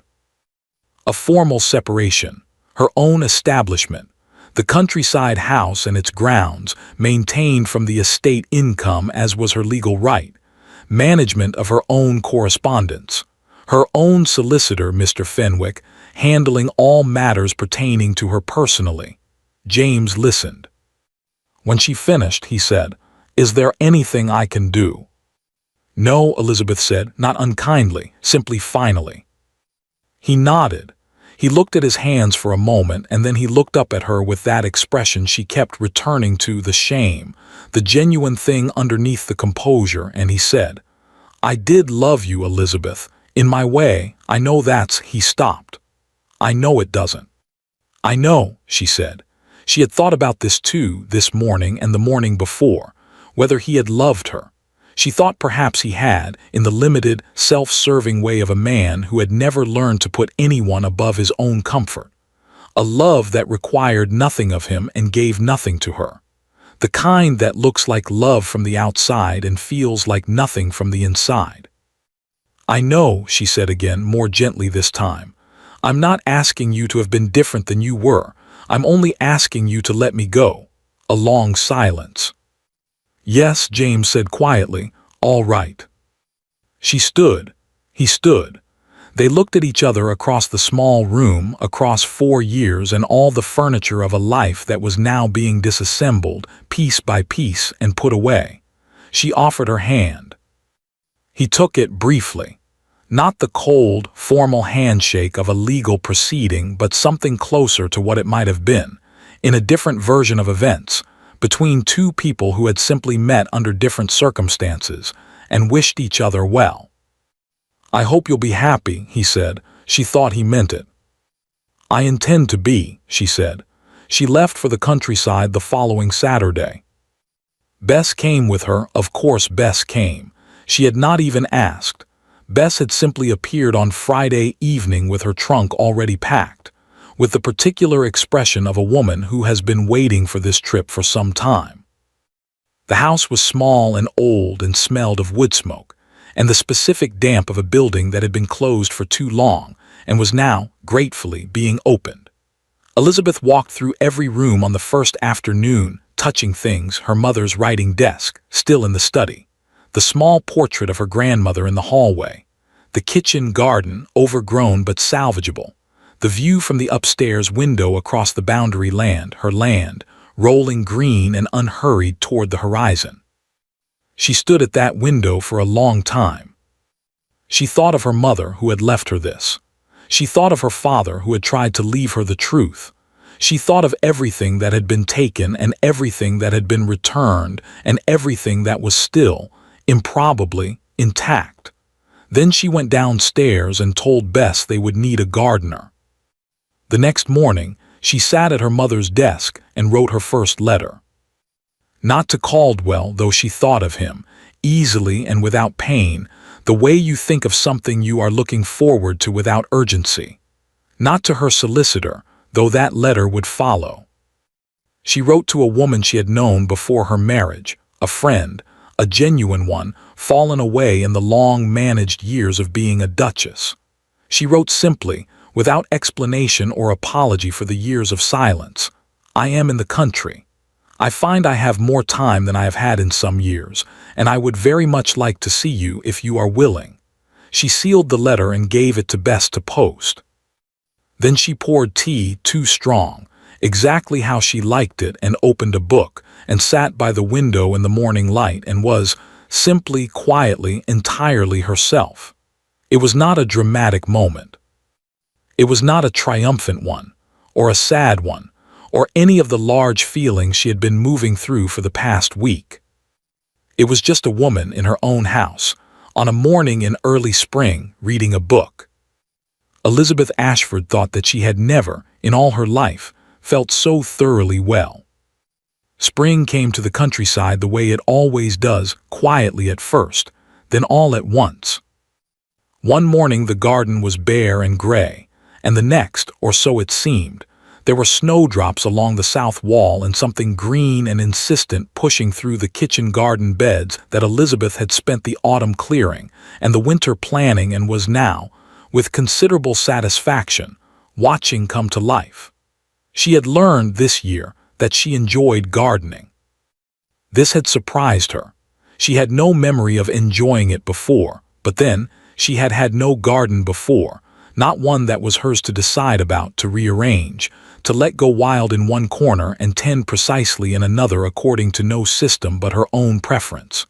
A formal separation, her own establishment, the countryside house and its grounds, maintained from the estate income as was her legal right, management of her own correspondence, her own solicitor, Mr. Fenwick, handling all matters pertaining to her personally. James listened. When she finished, he said, "Is there anything I can do?" "No," Elizabeth said, not unkindly, simply finally. He nodded. He looked at his hands for a moment, and then he looked up at her with that expression she kept returning to, the shame, the genuine thing underneath the composure, and he said, "I did love you, Elizabeth. In my way, I know that's—" He stopped. "I know it doesn't. "I know," she said. She had thought about this too, this morning and the morning before, whether he had loved her. She thought perhaps he had, in the limited, self-serving way of a man who had never learned to put anyone above his own comfort. A love that required nothing of him and gave nothing to her. The kind that looks like love from the outside and feels like nothing from the inside. "I know," she said again, more gently this time. "I'm not asking you to have been different than you were. I'm only asking you to let me go." A long silence. "Yes," James said quietly, "all right." She stood. He stood. They looked at each other across the small room, across 4 years and all the furniture of a life that was now being disassembled, piece by piece, and put away. She offered her hand. He took it briefly. Not the cold, formal handshake of a legal proceeding, but something closer to what it might have been, in a different version of events, between two people who had simply met under different circumstances and wished each other well. "I hope you'll be happy," he said. She thought he meant it. "I intend to be," she said. She left for the countryside the following Saturday. Bess came with her. Of course Bess came. She had not even asked. Bess had simply appeared on Friday evening with her trunk already packed, with the particular expression of a woman who has been waiting for this trip for some time. The house was small and old and smelled of wood smoke, and the specific damp of a building that had been closed for too long and was now, gratefully, being opened. Elizabeth walked through every room on the first afternoon, touching things, her mother's writing desk, still in the study, the small portrait of her grandmother in the hallway, the kitchen garden, overgrown but salvageable, the view from the upstairs window across the boundary land, her land, rolling green and unhurried toward the horizon. She stood at that window for a long time. She thought of her mother who had left her this. She thought of her father who had tried to leave her the truth. She thought of everything that had been taken and everything that had been returned and everything that was still, improbably, intact. Then she went downstairs and told Bess they would need a gardener. The next morning, she sat at her mother's desk and wrote her first letter. Not to Caldwell, though she thought of him, easily and without pain, the way you think of something you are looking forward to without urgency. Not to her solicitor, though that letter would follow. She wrote to a woman she had known before her marriage, a friend, a genuine one, fallen away in the long-managed years of being a duchess. She wrote simply, without explanation or apology for the years of silence, "I am in the country. I find I have more time than I have had in some years, and I would very much like to see you if you are willing." She sealed the letter and gave it to Bess to post. Then she poured tea, too strong, exactly how she liked it, and opened a book, and sat by the window in the morning light and was, simply, quietly, entirely herself. It was not a dramatic moment. It was not a triumphant one, or a sad one, or any of the large feelings she had been moving through for the past week. It was just a woman in her own house, on a morning in early spring, reading a book. Elizabeth Ashford thought that she had never, in all her life, felt so thoroughly well. Spring came to the countryside the way it always does, quietly at first, then all at once. One morning the garden was bare and gray, and the next, or so it seemed, there were snowdrops along the south wall and something green and insistent pushing through the kitchen garden beds that Elizabeth had spent the autumn clearing and the winter planning and was now, with considerable satisfaction, watching come to life. She had learned this year that she enjoyed gardening. This had surprised her. She had no memory of enjoying it before, but then she had had no garden before, not one that was hers to decide about, to rearrange, to let go wild in one corner and tend precisely in another according to no system but her own preference.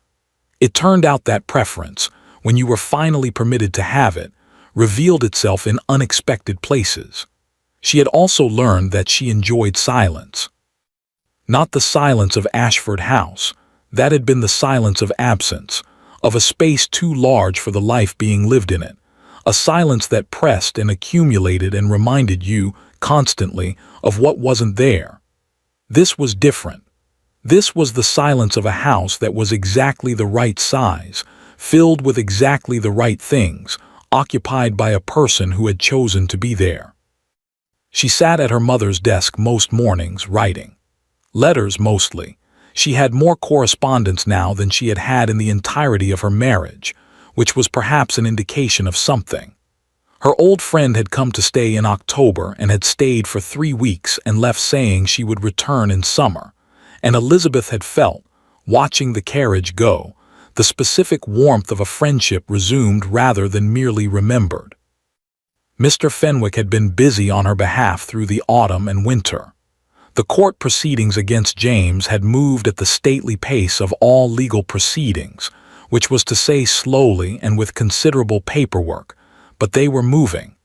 It turned out that preference, when you were finally permitted to have it, revealed itself in unexpected places. She had also learned that she enjoyed silence. Not the silence of Ashford House, that had been the silence of absence, of a space too large for the life being lived in it, a silence that pressed and accumulated and reminded you constantly, of what wasn't there. This was different. This was the silence of a house that was exactly the right size, filled with exactly the right things, occupied by a person who had chosen to be there. She sat at her mother's desk most mornings, writing. Letters mostly. She had more correspondence now than she had had in the entirety of her marriage, which was perhaps an indication of something. Her old friend had come to stay in October and had stayed for 3 weeks and left saying she would return in summer, and Elizabeth had felt, watching the carriage go, the specific warmth of a friendship resumed rather than merely remembered. Mr. Fenwick had been busy on her behalf through the autumn and winter. The court proceedings against James had moved at the stately pace of all legal proceedings, which was to say slowly and with considerable paperwork, but they were moving.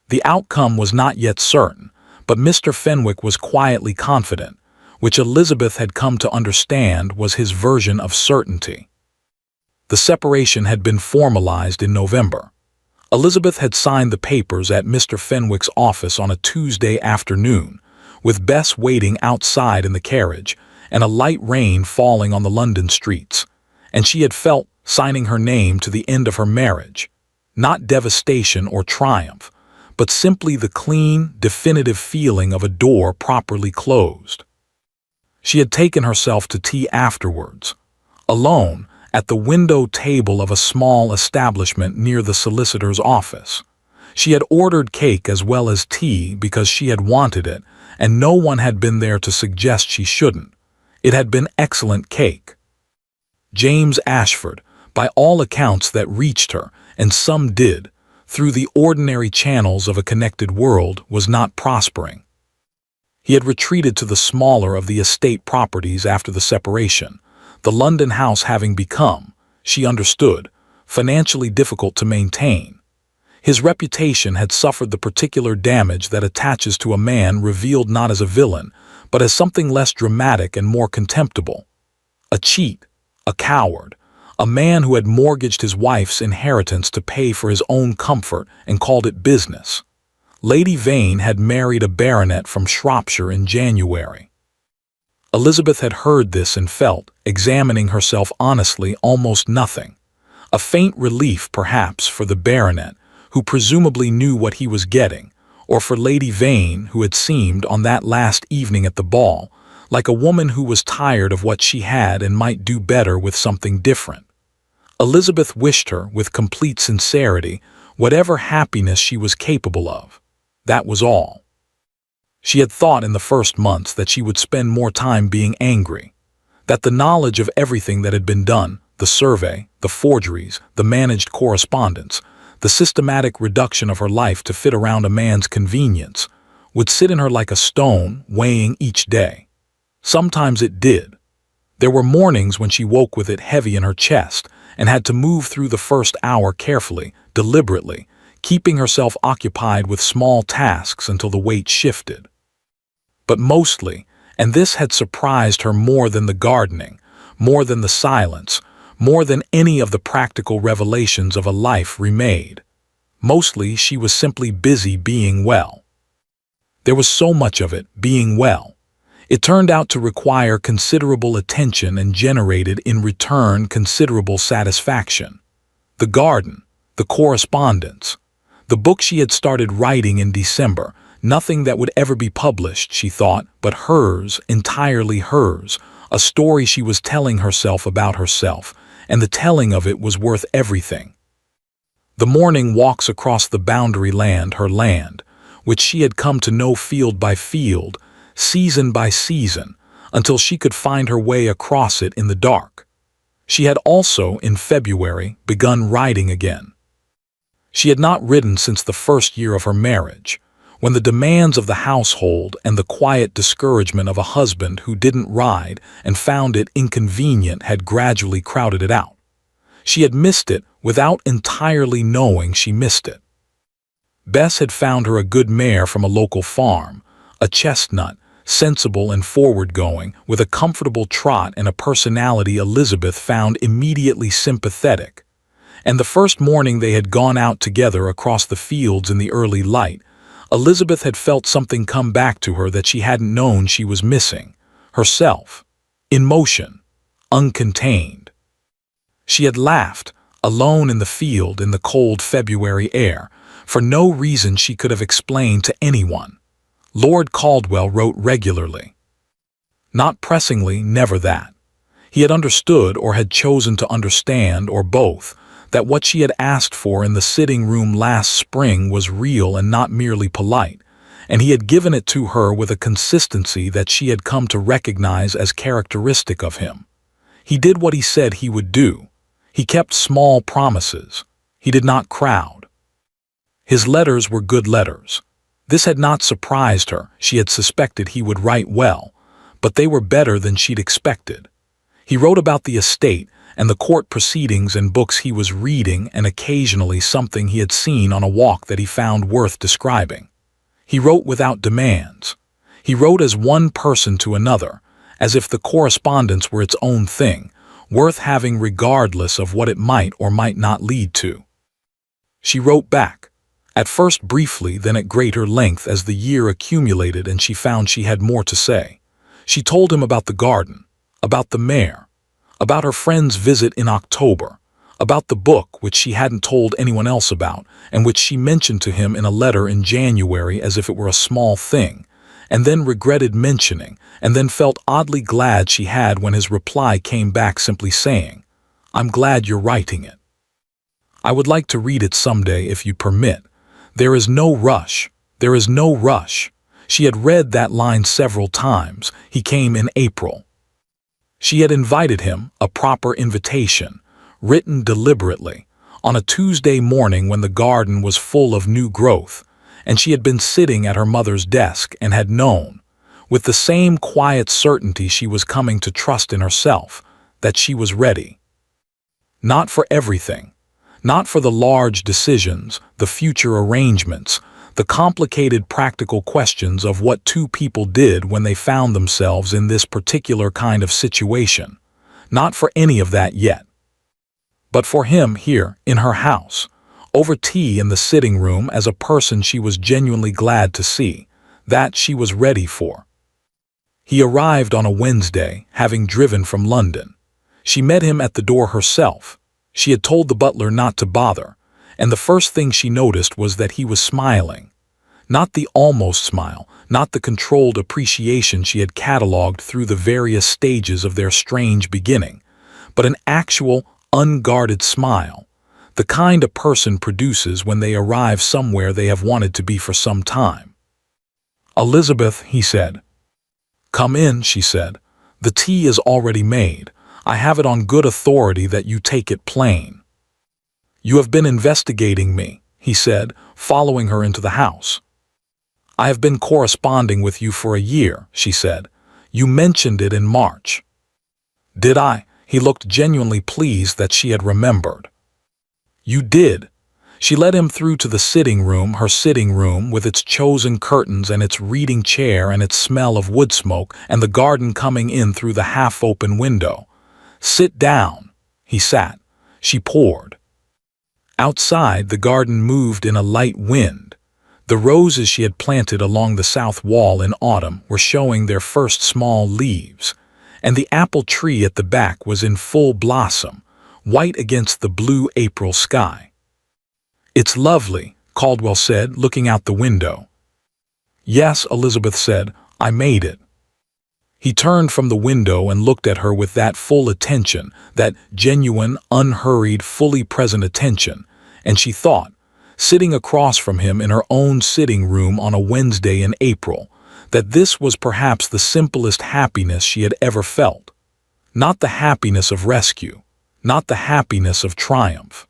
The outcome was not yet certain, but Mr. Fenwick was quietly confident, which Elizabeth had come to understand was his version of certainty. The separation had been formalized in November. Elizabeth had signed the papers at Mr. Fenwick's office on a Tuesday afternoon, with Bess waiting outside in the carriage and a light rain falling on the London streets, and she had felt signing her name to the end of her marriage, not devastation or triumph, but simply the clean, definitive feeling of a door properly closed. She had taken herself to tea afterwards, alone, at the window table of a small establishment near the solicitor's office. She had ordered cake as well as tea because she had wanted it, and no one had been there to suggest she shouldn't. It had been excellent cake. James Ashford, by all accounts that reached her, and some did, through the ordinary channels of a connected world, was not prospering. He had retreated to the smaller of the estate properties after the separation, the London house having become, she understood, financially difficult to maintain. His reputation had suffered the particular damage that attaches to a man revealed not as a villain, but as something less dramatic and more contemptible. A cheat, a coward, a man who had mortgaged his wife's inheritance to pay for his own comfort and called it business. Lady Vane had married a baronet from Shropshire in January. Elizabeth had heard this and felt, examining herself honestly, almost nothing. A faint relief, perhaps, for the baronet, who presumably knew what he was getting, or for Lady Vane, who had seemed, on that last evening at the ball, like a woman who was tired of what she had and might do better with something different. Elizabeth wished her, with complete sincerity, whatever happiness she was capable of. That was all. She had thought in the first months that she would spend more time being angry, that the knowledge of everything that had been done, the survey, the forgeries, the managed correspondence, the systematic reduction of her life to fit around a man's convenience, would sit in her like a stone, weighing each day. Sometimes it did. There were mornings when she woke with it heavy in her chest and had to move through the first hour carefully, deliberately, keeping herself occupied with small tasks until the weight shifted. But mostly, and this had surprised her more than the gardening, more than the silence, more than any of the practical revelations of a life remade, mostly she was simply busy being well. There was so much of it, being well. It turned out to require considerable attention and generated in return considerable satisfaction. The garden, the correspondence, the book she had started writing in December, nothing that would ever be published, she thought, but hers, entirely hers, a story she was telling herself about herself, and the telling of it was worth everything. The morning walks across the boundary land, her land, which she had come to know field by field, season by season, until she could find her way across it in the dark. She had also, in February, begun riding again. She had not ridden since the first year of her marriage, when the demands of the household and the quiet discouragement of a husband who didn't ride and found it inconvenient had gradually crowded it out. She had missed it without entirely knowing she missed it. Bess had found her a good mare from a local farm, a chestnut, sensible and forward-going, with a comfortable trot and a personality Elizabeth found immediately sympathetic. And the first morning they had gone out together across the fields in the early light, Elizabeth had felt something come back to her that she hadn't known she was missing. Herself. In motion. Uncontained. She had laughed, alone in the field in the cold February air, for no reason she could have explained to anyone. Lord Caldwell wrote regularly. Not pressingly, never that. He had understood or had chosen to understand, or both, that what she had asked for in the sitting room last spring was real and not merely polite, and he had given it to her with a consistency that she had come to recognize as characteristic of him. He did what he said he would do. He kept small promises. He did not crowd. His letters were good letters. This had not surprised her. She had suspected he would write well, but they were better than she'd expected. He wrote about the estate and the court proceedings and books he was reading, and occasionally something he had seen on a walk that he found worth describing. He wrote without demands. He wrote as one person to another, as if the correspondence were its own thing, worth having regardless of what it might or might not lead to. She wrote back, at first briefly, then at greater length as the year accumulated and she found she had more to say. She told him about the garden, about the mare, about her friend's visit in October, about the book which she hadn't told anyone else about and which she mentioned to him in a letter in January as if it were a small thing, and then regretted mentioning, and then felt oddly glad she had when his reply came back simply saying, "I'm glad you're writing it. I would like to read it someday if you permit. There is no rush. There is no rush." She had read that line several times. He came in April. She had invited him, a proper invitation, written deliberately, on a Tuesday morning when the garden was full of new growth, and she had been sitting at her mother's desk and had known, with the same quiet certainty she was coming to trust in herself, that she was ready. Not for everything, not for the large decisions, the future arrangements, the complicated practical questions of what two people did when they found themselves in this particular kind of situation, not for any of that yet. But for him here, in her house, over tea in the sitting room as a person she was genuinely glad to see, that she was ready for. He arrived on a Wednesday, having driven from London. She met him at the door herself. She had told the butler not to bother, and the first thing she noticed was that he was smiling. Not the almost smile, not the controlled appreciation she had catalogued through the various stages of their strange beginning, but an actual, unguarded smile, the kind a person produces when they arrive somewhere they have wanted to be for some time. "Elizabeth," he said. "Come in," she said. "The tea is already made. I have it on good authority that you take it plain." "You have been investigating me," he said, following her into the house. "I have been corresponding with you for a year," she said. "You mentioned it in March." "Did I?" He looked genuinely pleased that she had remembered. "You did." She led him through to the sitting room, her sitting room, with its chosen curtains and its reading chair and its smell of wood smoke and the garden coming in through the half-open window. "Sit down." He sat. She poured. Outside, the garden moved in a light wind. The roses she had planted along the south wall in autumn were showing their first small leaves, and the apple tree at the back was in full blossom, white against the blue April sky. "It's lovely," Caldwell said, looking out the window. "Yes," Elizabeth said, "I made it." He turned from the window and looked at her with that full attention, that genuine, unhurried, fully present attention, and she thought, sitting across from him in her own sitting room on a Wednesday in April, that this was perhaps the simplest happiness she had ever felt. Not the happiness of rescue, not the happiness of triumph.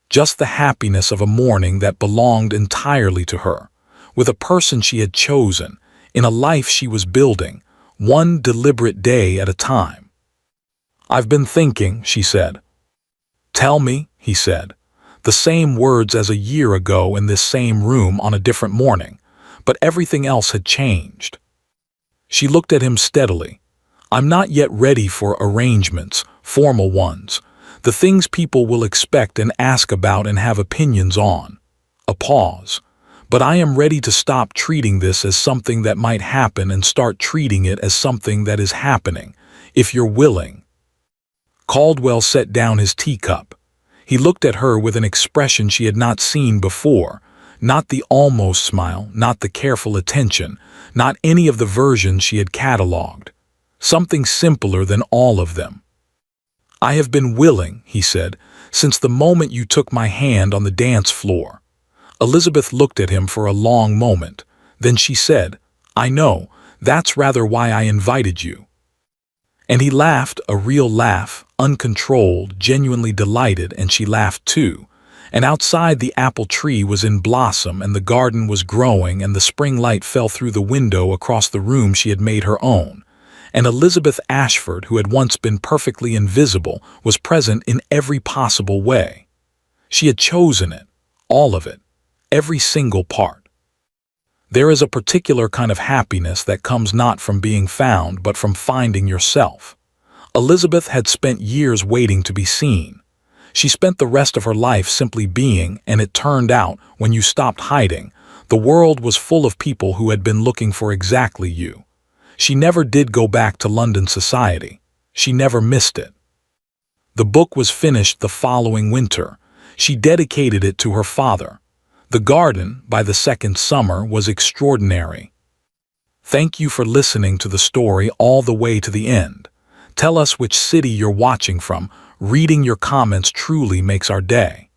Just the happiness of a morning that belonged entirely to her, with a person she had chosen, in a life she was building, one deliberate day at a time. "I've been thinking," she said. "Tell me," he said. The same words as a year ago in this same room on a different morning, but everything else had changed. She looked at him steadily. "I'm not yet ready for arrangements, formal ones, the things people will expect and ask about and have opinions on." A pause. But I am ready to stop treating this as something that might happen and start treating it as something that is happening, if you're willing." Caldwell set down his teacup. He looked at her with an expression she had not seen before, not the almost smile, not the careful attention, not any of the versions she had catalogued. Something simpler than all of them. "I have been willing," he said, "since the moment you took my hand on the dance floor." Elizabeth looked at him for a long moment. Then she said, "I know, that's rather why I invited you." And he laughed, a real laugh, uncontrolled, genuinely delighted, and she laughed too. And outside the apple tree was in blossom, and the garden was growing, and the spring light fell through the window across the room she had made her own. And Elizabeth Ashford, who had once been perfectly invisible, was present in every possible way. She had chosen it, all of it, every single part. There is a particular kind of happiness that comes not from being found, but from finding yourself. Elizabeth had spent years waiting to be seen. She spent the rest of her life simply being, and it turned out, when you stopped hiding, the world was full of people who had been looking for exactly you. She never did go back to London society. She never missed it. The book was finished the following winter. She dedicated it to her father. The garden, by the second summer, was extraordinary. Thank you for listening to the story all the way to the end. Tell us which city you're watching from. Reading your comments truly makes our day.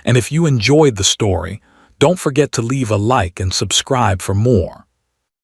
And if you enjoyed the story, don't forget to leave a like and subscribe for more.